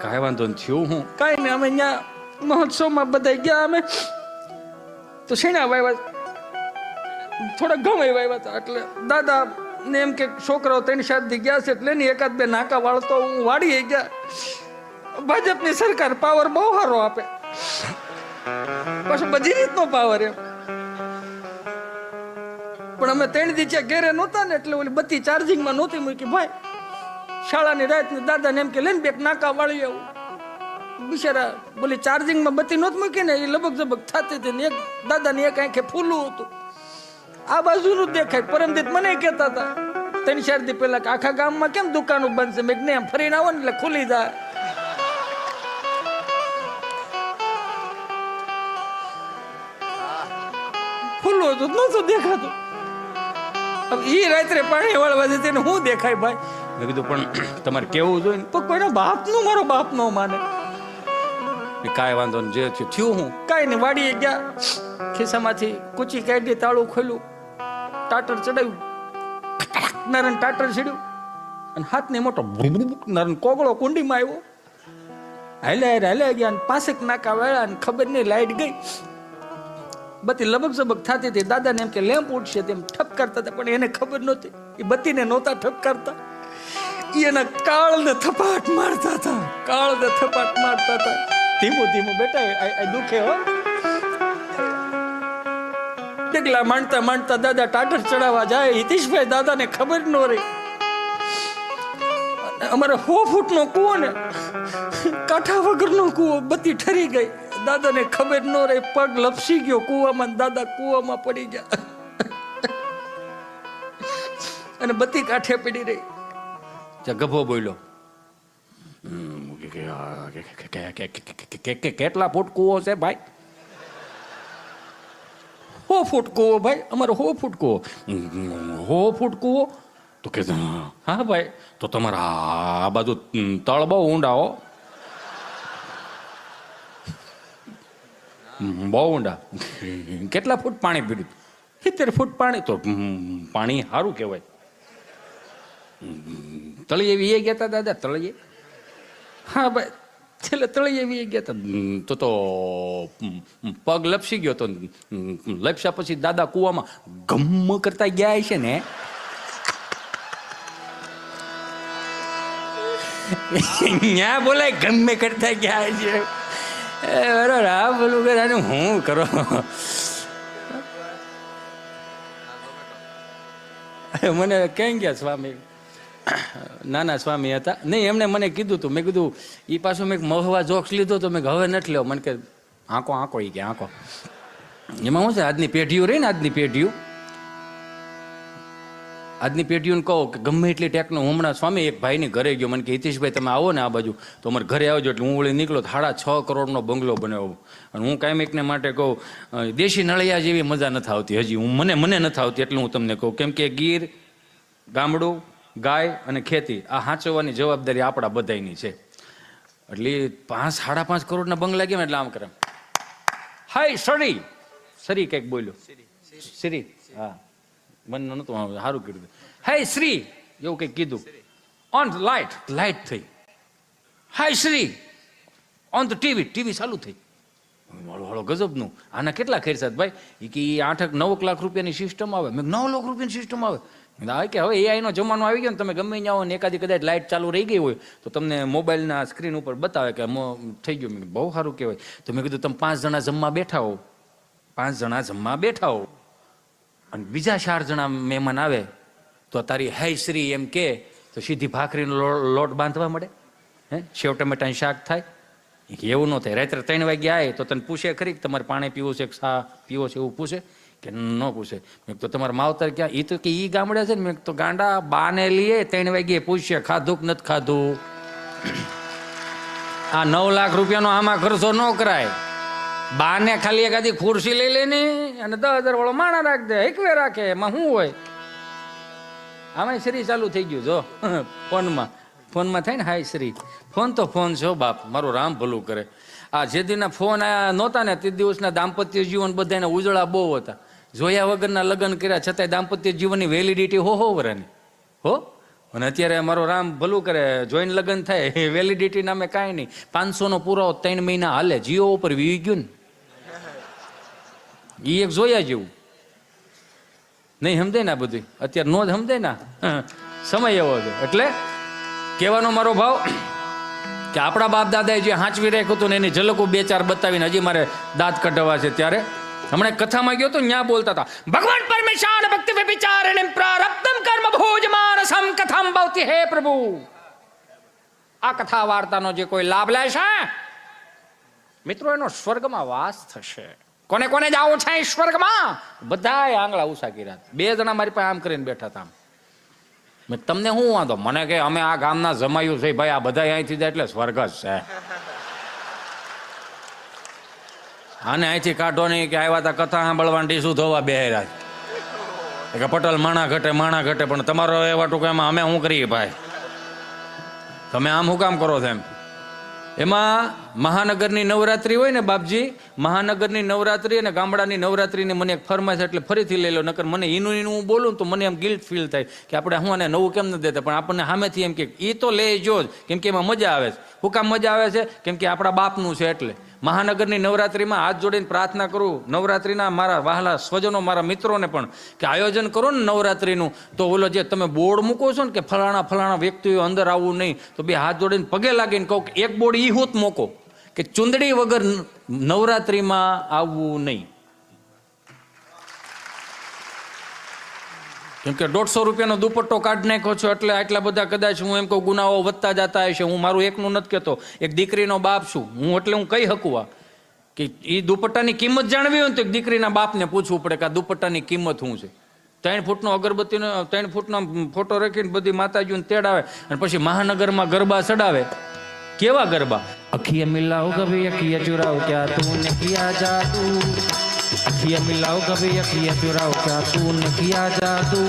કાંઈ વાંધો ને થયું હું કાંઈ નહીં. અમે અહીંયા મહોત્સવમાં બધા ગયા, અમે તો શેણા વાવ્યા, થોડા ઘઉં વાવ્યા હતા. એટલે દાદા ને એમ કે છોકરાઓ 3-4 દી ગયા છે એટલે એની 1-2 નાકા વાળતો હું વાળી ગયા. ભાજપની સરકાર પાવર બહુ સારો આપે, પાછું બધી રીતનો પાવર એમ. પણ અમે 3 દી ઘેરે નહોતા ને એટલે ઓલી બત્તી ચાર્જિંગમાં નહોતી મૂકી ભાઈ. શાળાની રાતને દાદાને એમ કે લઈને 2 નાકા વાળી આવું. બિચારા બોલી ચાર્જિંગમાં બત્તી નહોતી મૂકી ને એ લબક ઝબક થતી હતી ને એક દાદાની એક આંખે ફૂલું હતું. આ બાજુનું જ દેખાય. પરમદીત મને કહેતા હતા 3-4 દી પહેલા કે આખા ગામમાં કેમ દુકાનો બંધ છે? મેં ને એમ ફરીને આવો ને એટલે ખુલી જાય. ફૂલું હતું નહોતું દેખાતું. એ રાત્રે પાણી વાળવા જતી ને હું દેખાય ભાઈ? મેં કીધું પણ તમારે કેવું જોઈએ ને. પણ કોઈના બાપનું મારો બાપ ન માને. કાંઈ વાંધો ને, જે થયું હું કાંઈ નહીં. વાડીએ ગયા, ખિસ્સામાંથી કૂચી કાઢી, તાળું ખોલ્યું, ટાટર ચડાવ્યું, નારણ ટાટર ચડ્યું અને હાથને મોટો નારણ કોગળો કુંડીમાં આવ્યો. હાલ્યા ગયા ને 5 નાકા વાળા ને ખબર નહીં લાઈટ ગઈ. બત્તી લબક ઝબક થતી હતી. દાદાને એમ કે લેમ્પ ઉઠશે તેમ ઠપકારતા હતા, પણ એને ખબર નહોતી. એ બત્તીને નહોતા ઠપકારતા, એના કાળને થપાટ મારતા હતા. કાળને થપાટ મારતા હતા. ધીમું ધીમું બેટા આ દુખે હો. ડગલા માંડતા માંડતા દાદા ટાટર ચડાવવા જાય. હિતેશભાઈ દાદાને ખબર ન રહી. અમારે 100 ફૂટનો કૂવો ને કાંઠા વગરનો કૂવો, બત્તી ઠરી ગઈ. દાદાને ખબર ન રહી, પગ લપસી ગયો કૂવામાં. દાદા કૂવામાં પડી ગયા અને બત્તી કાંઠે પડી રહી. ગભો બોલ્યો, કેટલા ફૂટ કૂવો છે ભાઈ? 100 ફૂટ કૂવો ભાઈ, અમારો 100 ફૂટ કૂવો. 100 ફૂટ કૂવો? તો કે હા ભાઈ, તો તમારા આ બાજુ તળ બહુ ઊંડા હો, બહુ ઊંડા. કેટલા ફૂટ પાણી પીડ્યું? 70 ફૂટ પાણી. તો પાણી સારું કહેવાય. તળિયે વીએ ગયા હતા દાદા? તળિયે? હા ભાઈ, છેલ્લે તળિયે વીએ ગયા હતા. તો પગ લપસી ગયો. તો લપસ્યા પછી દાદા કૂવામાં ગમ કરતા ગયા છે ને. ન્યા બોલાય ગમે કરતા ગયા છે. બરોબર. હા બોલું કે હું કરો. મને ક્યાં ગયા સ્વામી? નાના સ્વામી હતા નહીં, એમણે મને કીધું હતું. મેં કીધું એ પાછું મેં મહવા જોક્સ લીધો તો મેં હવે નથી લેવો. મને કે આંકો આંકો એ કે આંકો. એમાં શું છે, આજની પેઢીઓ રહી ને, આજની પેઢીઓને કહો કે ગમે એટલી ટેકનો. હમણાં સ્વામી એક ભાઈની ઘરે ગયો, મને કે હિતેશભાઈ તમે આવો ને આ બાજુ, તો અમારે ઘરે આવજો. એટલે હું વળી નીકળો. 6.5 કરોડનો બંગલો બનાવ્યો. અને હું કાંઈ એકને માટે કહું, દેશી નળિયા જેવી મજા નથી આવતી હજી. મને નથી આવતી એટલે હું તમને કહું. કેમ કે ગીર ગામડું ગાય અને ખેતી આ સાચવવાની જવાબદારી આપણા બધાની છે. એટલે 5-5.5 કરોડના બંગલા કેમ એટલે આમ કરે, હાય સરી સરી કંઈક બોલ્યો, શ્રી, હા મને નહોતું સારું કીધું, હાય શ્રી એવું કંઈક કીધું. ઓન ધ લાઇટ, લાઇટ થઈ. હાય શ્રી ઓન ધ ટીવી ચાલુ થઈ. હળો ગજબનું. આના કેટલા ખર્ચા ભાઈ? એ કે 8-9 લાખ રૂપિયાની સિસ્ટમ આવે. મેં 9 લાખ રૂપિયાની સિસ્ટમ આવે કે હવે એઆઈનો જમાનો આવી ગયો ને, તમે ગમે ત્યાં આવો ને એકાદી કદાચ લાઇટ ચાલુ રહી ગઈ હોય તો તમને મોબાઈલના સ્ક્રીન ઉપર બતાવે કે થઈ ગયું. મેં બહુ સારું કહેવાય. તો મેં કીધું તમે 5 જણા જમવા બેઠા હો, 5 જણા જમવા બેઠા હો અને બીજા 4 જણા મહેમાન આવે તો તારી હાય શ્રી એમ કે તો સીધી ભાખરીનો લોટ બાંધવા મળે, હે સેવ ટમેટાનું શાક થાય. એવું ન થાય. રાત્રે 3 વાગ્યા આવે તો તને પૂછે ખરી કે તમારે પાણી પીવું છે કે શા પીવો છે, એવું પૂછે કે ન પૂછે? મેં તો તમારા માવતર ક્યાં? એ તો કે એ ગામડે છે ને. મેં તો ગાંડા બાને લઈએ 3 વાગ્યે પૂછીએ ખાધું કે નથી ખાધું. આ 9 લાખ રૂપિયાનો આમાં ખર્ચો ન કરાય. બાને ખાલી એકાદી ખુરશી લઈ લે ને અને 10,000 વાળો માણા રાખી દે, એકવે રાખે, એમાં શું હોય? આમાં શ્રી ચાલુ થઈ ગયું જો ફોનમાં થાય ને હાય શ્રી. ફોન તો ફોન છો બાપ, મારું રામ ભલું કરે. આ જે દિનના ફોન આયા નહોતા ને તે દિવસના દાંપત્ય જીવન બધાના ઉજળા બહુ હતા. જોયા વગરના લગ્ન કર્યા છતાંય દાંપત્ય જીવનની વેલિડિટી હો વરાની હો. અને અત્યારે મારો રામ ભલું કરે, જોઈને લગ્ન થાય વેલિડિટી નામે કાંઈ નહીં. 500નો પુરાવો 3 મહિના હાલે. જીઓ ઉપર વી ગયું ને એ એક જોયા જેવું નહીં. સમજાય ને આ બધું અત્યારે નો જ સમજાય ને, સમય એવો છે. એટલે કહેવાનો મારો ભાવ કે આપણા બાપ દાદાએ જે હાંચવી રાખ્યું હતું ને એની ઝલકો 2-4 બતાવીને હજી મારે દાંત કઢાવવા છે. ત્યારે હમણાં કથામાં ગયો તો ત્યાં બોલતા હતા, ભગવાન પરમેશાન ભક્તિ વિચારણ પ્રારબ્ધમ કર્મ ભોજમાનસમ કથામ ભવતી. હે પ્રભુ, આ કથા વાર્તાનો જે કોઈ લાભ લેશે મિત્રો એનો સ્વર્ગમાં વાસ થશે. કોને કોને જાવું છે સ્વર્ગમાં? બધાએ આંગળા ઉષા કર્યા. 2 જણા મારી પાસે આમ કરીને બેઠા હતા. તમને શું વાંધો? મને કે અમે આ ગામના જમાયું છે ભાઈ, આ બધા અહીંથી જાય એટલે સ્વર્ગ જ છે. આને અહીંથી કાઢો નહીં કે આવ્યા તા કથા સાંભળવાની ડીશું ધોવા બેહરા કે પટેલ માણા ઘટે પણ તમારો એવા ટૂંકામાં અમે શું કરીએ ભાઈ? તમે આમ શું કામ કરો છો એમ? એમાં મહાનગરની નવરાત્રી હોય ને બાપજી, મહાનગરની નવરાત્રી અને ગામડાની નવરાત્રીની મને એક ફરમાઈશ એટલે ફરીથી લઈ લો. નકર મને એનું હું બોલું તો મને એમ ગિલ્ટ ફીલ થાય કે આપણે હું આને નવું કેમ નથી દેતા. પણ આપણને સામેથી એમ કે એ તો લે જો જ, કેમ કે એમાં મજા આવે છે. શું કામ મજા આવે છે? કેમ કે આપણા બાપનું છે. એટલે મહાનગરની નવરાત્રીમાં હાથ જોડીને પ્રાર્થના કરું નવરાત્રીના મારા વહાલા સ્વજનો, મારા મિત્રોને પણ કે આયોજન કરો ને નવરાત્રીનું, તો ઓલો જે તમે બોર્ડ મૂકો છો ને કે ફલાણા વ્યક્તિઓ અંદર આવવું નહીં, તો 2 હાથ જોડીને પગે લાગીને કહું કે એક બોર્ડ ઈ હોત મૂકો કે ચુંદડી વગર નવરાત્રીમાં આવવું નહીં. કેમ કે 150 રૂપિયાનો દુપટ્ટો કાઢી નાખ્યો છો એટલે આટલા બધા કદાચ હું એમ કહું ગુનાઓ વધતા જતા હશે. હું મારું એકનું નથી કહેતો, એક દીકરીનો બાપ છું હું, એટલે હું કહી શકું કે એ દુપટ્ટાની કિંમત જાણવી હોય ને તો એક દીકરીના બાપને પૂછવું પડે કે આ દુપટ્ટાની કિંમત શું છે. 3 ફૂટનો અગરબત્તીનો 3 ફૂટનો ફોટો રાખીને બધી માતાજીઓને તેડાવે અને પછી મહાનગરમાં ગરબા ચડાવે. કેવા ગરબા? અખિયા મિલાવ કભી અખિયા ચુરાવ ક્યા તૂને કિયા જાદુ, अखियाँ मिलाओ कभी अखियाँ चुराओ क्या तूने किया जादू,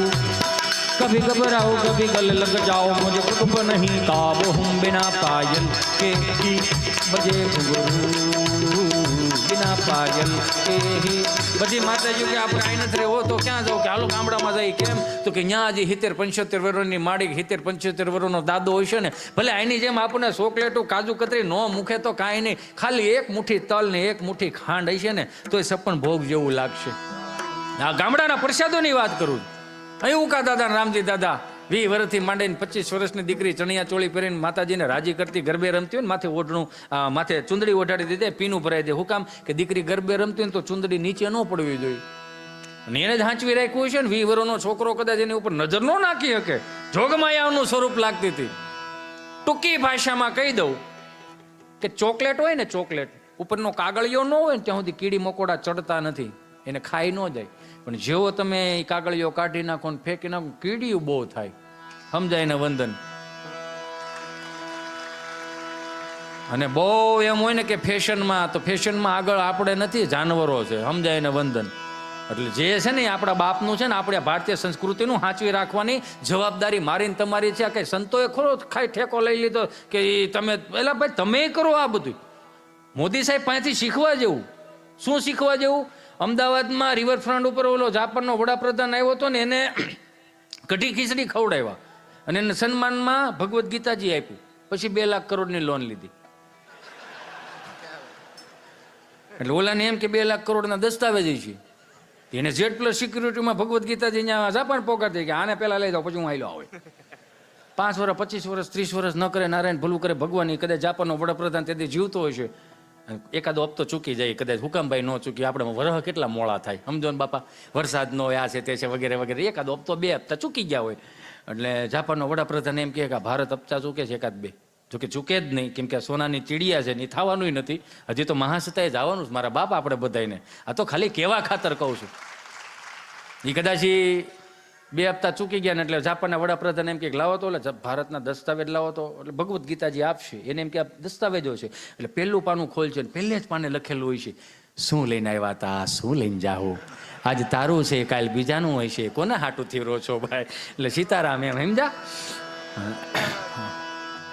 कभी घबराओ कभी गले लग जाओ मुझे खुद नहीं काबू हूँ बिना पायल के ही बजे घुंघरू बिना पायल के ही. બધી માતાજી કે આપણે આઈ નથી રહેવો તો ક્યાં જાવ? કે હાલો ગામડામાં જાય. કેમ? તો કે ત્યાં હજી 70-75 વર્ષની માડી 70-75 વર્ષનો દાદો હોય છે ને, ભલે આની જેમ આપણને ચોકલેટો કાજુ કતરી ન મૂકે તો કાંઈ નહીં, ખાલી 1 મુઠ્ઠી તલ ને 1 મુઠ્ઠી ખાંડ હશે ને તો એ સપન ભોગ જેવું લાગશે. આ ગામડાના પ્રસાદોની વાત કરું. અહીં ઉકા દાદા રામજી દાદા 20 વર્ષથી માંડીને 25 વર્ષની દીકરી ચણિયા ચોળી પહેરીને માતાજીને રાજી કરતી ગરબે રમતી હોય ને, માથે ઓઢણું માથે ચુંદડી ઓઢાડી દે, પીનું ભરાઈ દે. શું કામ? કે દીકરી ગરબે રમતી હોય ને તો ચુંદડી નીચે ન પડવી જોઈએ. અને એને જ હાંચવી રાખ્યું છે ને. 20 વર્ષનો છોકરો કદાચ એની ઉપર નજર ન નાખી શકે. જોગમાયાનું સ્વરૂપ લાગતી હતી. ટૂંકી ભાષામાં કહી દઉં કે ચોકલેટ હોય ને, ચોકલેટ ઉપરનો કાગળિયો ન હોય ને ત્યાં સુધી કીડી મકોડા ચડતા નથી, એને ખાઈ ન જાય. પણ જેવો તમે એ કાગળિયો કાઢી નાખો ને ફેંકી નાખો, કીડીયું બહુ થાય. સમજાય ને વંદન? અને બહુ એમ હોય ને કે ફેશનમાં, તો ફેશનમાં આગળ આપણે નથી, જાનવરો છે. સમજાય ને વંદન? એટલે જે છે ને એ આપણા બાપનું છે ને આપણે ભારતીય સંસ્કૃતિનું સાચવી રાખવાની જવાબદારી મારી ને તમારી છે. કે સંતોએ ખરો ખાઈ ઠેકો લઈ લીધો કે તમે પેલા ભાઈ તમે કરો આ બધું. મોદી સાહેબ પાસેથી શીખવા જેવું. શું શીખવા જેવું? અમદાવાદમાં રિવરફ્રન્ટ ઉપર ઓલો જાપાનનો વડાપ્રધાન આવ્યો હતો ને એને કઢી ખીચડી ખવડાવ્યા અને એને સન્માનમાં ભગવદ્ ગીતાજી આપ્યું. પછી 2 લાખ કરોડની લોન લીધી. એટલે ઓલાને એમ કે 2 લાખ કરોડના દસ્તાવેજ છે. એને Z+ સિક્યુરિટીમાં ભગવદ્ ગીતાજી અહીંયા જાપાન પોકારતી કે આને પહેલા લઈ જાઓ પછી હું આવેલો આવે. 5 વર્ષ 25 વર્ષ 30 વર્ષ ન કરે નારાયણ ભલું કરે ભગવાન. કદાચ જાપાનનો વડાપ્રધાન તેથી જીવતો હોય છે, એકાદો હપ્તો ચૂકી જાય, કદાચ હુકમભાઈ ન ચૂકી, આપણે વરહ કેટલા મોડા થાય સમજો ને બાપા, વરસાદ નો આ છે તે છે વગેરે વગેરે, એકાદો હપ્તો 2 હપ્તા ચૂકી ગયા હોય. એટલે જાપાનનો વડાપ્રધાન એમ કહે કે ભારત હપ્તા ચૂકે છે 1-2, જોકે ચૂકે જ નહીં, કેમ કે સોનાની ચીડિયા છે ને એ થવાનું નથી. હજી તો મહાસત્તાએ જવાનું જ મારા બાપ આપણે બધાને. આ તો ખાલી કેવા ખાતર કહું છું. એ કદાચ 2 હપ્તા ચૂકી ગયા ને એટલે જાપાનના વડાપ્રધાન એમ કે લાવો તો એટલે ભારતના દસ્તાવેજ લાવો તો, એટલે ભગવદ્ ગીતાજી આપશે. એને એમ કે આ દસ્તાવેજો છે. એટલે પહેલું પાનું ખોલશે ને પહેલે જ પાને લખેલું હોય છે, શું લઈને આવ્યા હતા, શું લઈને જાઓ, આજ તારું છે કાલ બીજાનું હોય છે, કોના હાટું થી રો છો ભાઈ. એટલે સીતારામ એમ સમજા.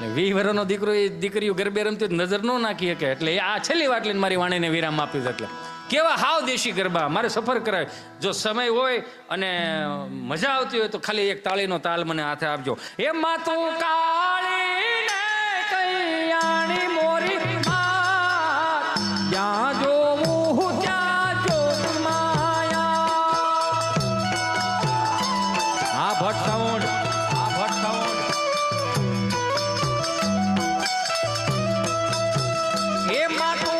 20 વર્ષનો દીકરો એ દીકરીઓ ગરબે રમતી નજર ન નાખી શકે. એટલે આ છેલ્લી વાત લઈને મારી વાણીને વિરામ આપ્યું છે. એટલે કેવા હાવ દેશી ગરબા મારે સફર કરાય. જો સમય હોય અને મજા આવતી હોય તો ખાલી એક તાળીનો તાલ મને હાથે આપજો. એમાં તું કાળી ને કૈયાણી મોરી માત, ત્યાં જોવું ત્યાં જોગ માયા. આ ભટ્ટ સાઉન્ડ, આ ભટ્ટ સાઉન્ડ. એમાં તું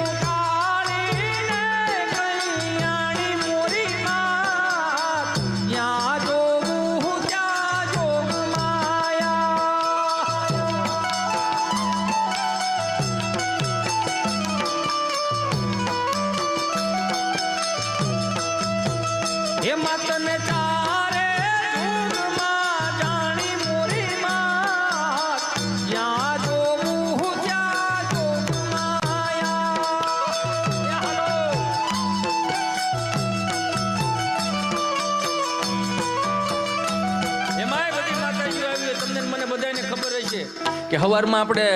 કે સવારમાં આપણે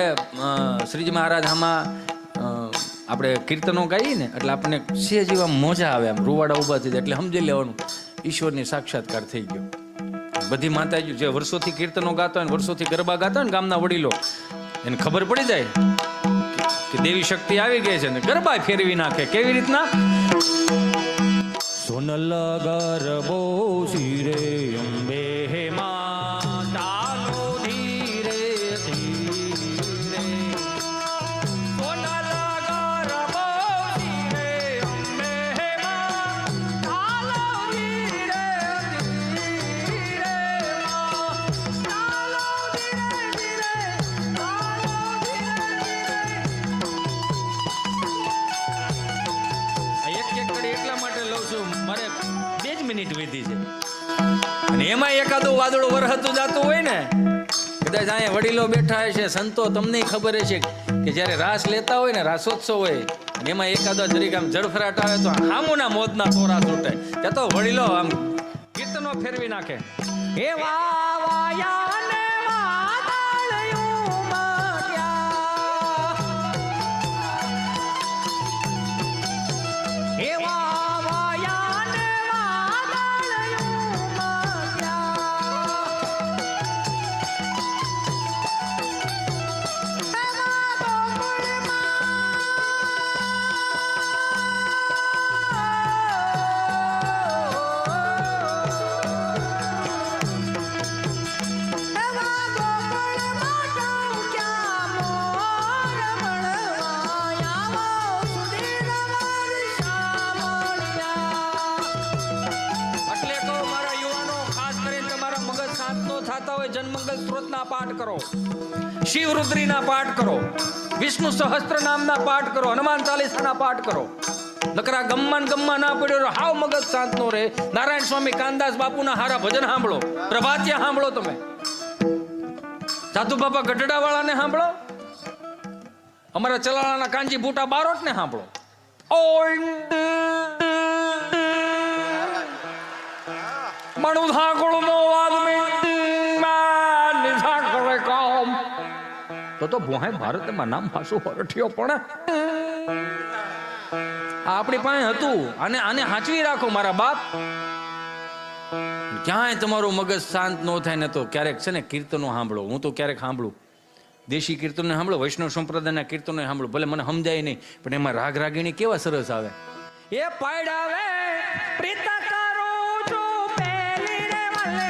શ્રીજી મહારાજ આમાં આપણે કીર્તનો ગાઈએ ને એટલે આપણને સેજ જેવા મોજા આવે, આમ રૂવાડા ઊભા થઈ જાય. એટલે સમજી લેવાનું ઈશ્વરની સાક્ષાત્કાર થઈ ગયો. બધી માતાજી જે વર્ષોથી કીર્તનો ગાતા હોય, વર્ષોથી ગરબા ગાતા હોય ને ગામના વડીલો, એને ખબર પડી જાય કે દેવી શક્તિ આવી ગઈ છે ને ગરબા ફેરવી નાખે. કેવી રીતના? સોનલ ગરબો શિરે અંબે એમાં એકાદું વાદળું વરહતું જતું હોય ને, કદાચ અહીંયા વડીલો બેઠા હશે, સંતો, તમને ખબર હશે કે જ્યારે રાસ લેતા હોય ને, રાસોત્સવ હોય, અને એમાં એકાદો જરીક આમ જળફરાટ આવે તો હામુના મોજના તોરા છૂટે. ત્યાં તો વડીલો આમ કીર્તનો ફેરવી નાખે. એ વાયા ને વાદળિયું મટ્યા, એ જનમંગલ સ્ત્રોતના પાઠ કરો, શિવરુદ્રીના પાઠ કરો, વિષ્ણુ સહસ્ત્ર નામના પાઠ કરો, હનુમાન ચાલીસાના પાઠ કરો. નકરા ગમ્મા ના પડ્યો હાવ મગજ શાંત નો રહે. નારાયણ સ્વામી કાનદાસ બાપુના હારા ભજન સાંભળો, પ્રભાતિયા સાંભળો, તમે સાધુ બાપા ગઢડા વાળાને સાંભળો, અમારા ચલાળાના કાંજી બુટા બારોટ ને સાંભળો. મણુ થાકુળનો આદમી નિશા કરે કામ તો ભોહાય ભારતમાં નામ પાછું હરઠ્યો પણ આપણી પાસે હતું અને આને હાચવી રાખો મારા બાપ. ક્યાંય તમારું મગજ શાંત ન થાય ને તો ક્યારેક છે ને કીર્તનો સાંભળો. હું તો ક્યારેક સાંભળું દેશી કીર્તનો સાંભળો, વૈષ્ણવ સંપ્રદાયના કીર્તનો સાંભળો. ભલે મને સમજાય નહીં પણ એમાં રાગ રાગીણી કેવા સરસ આવે. એ પાડાવે પ્રીતા કરો જો પેલી રે વલે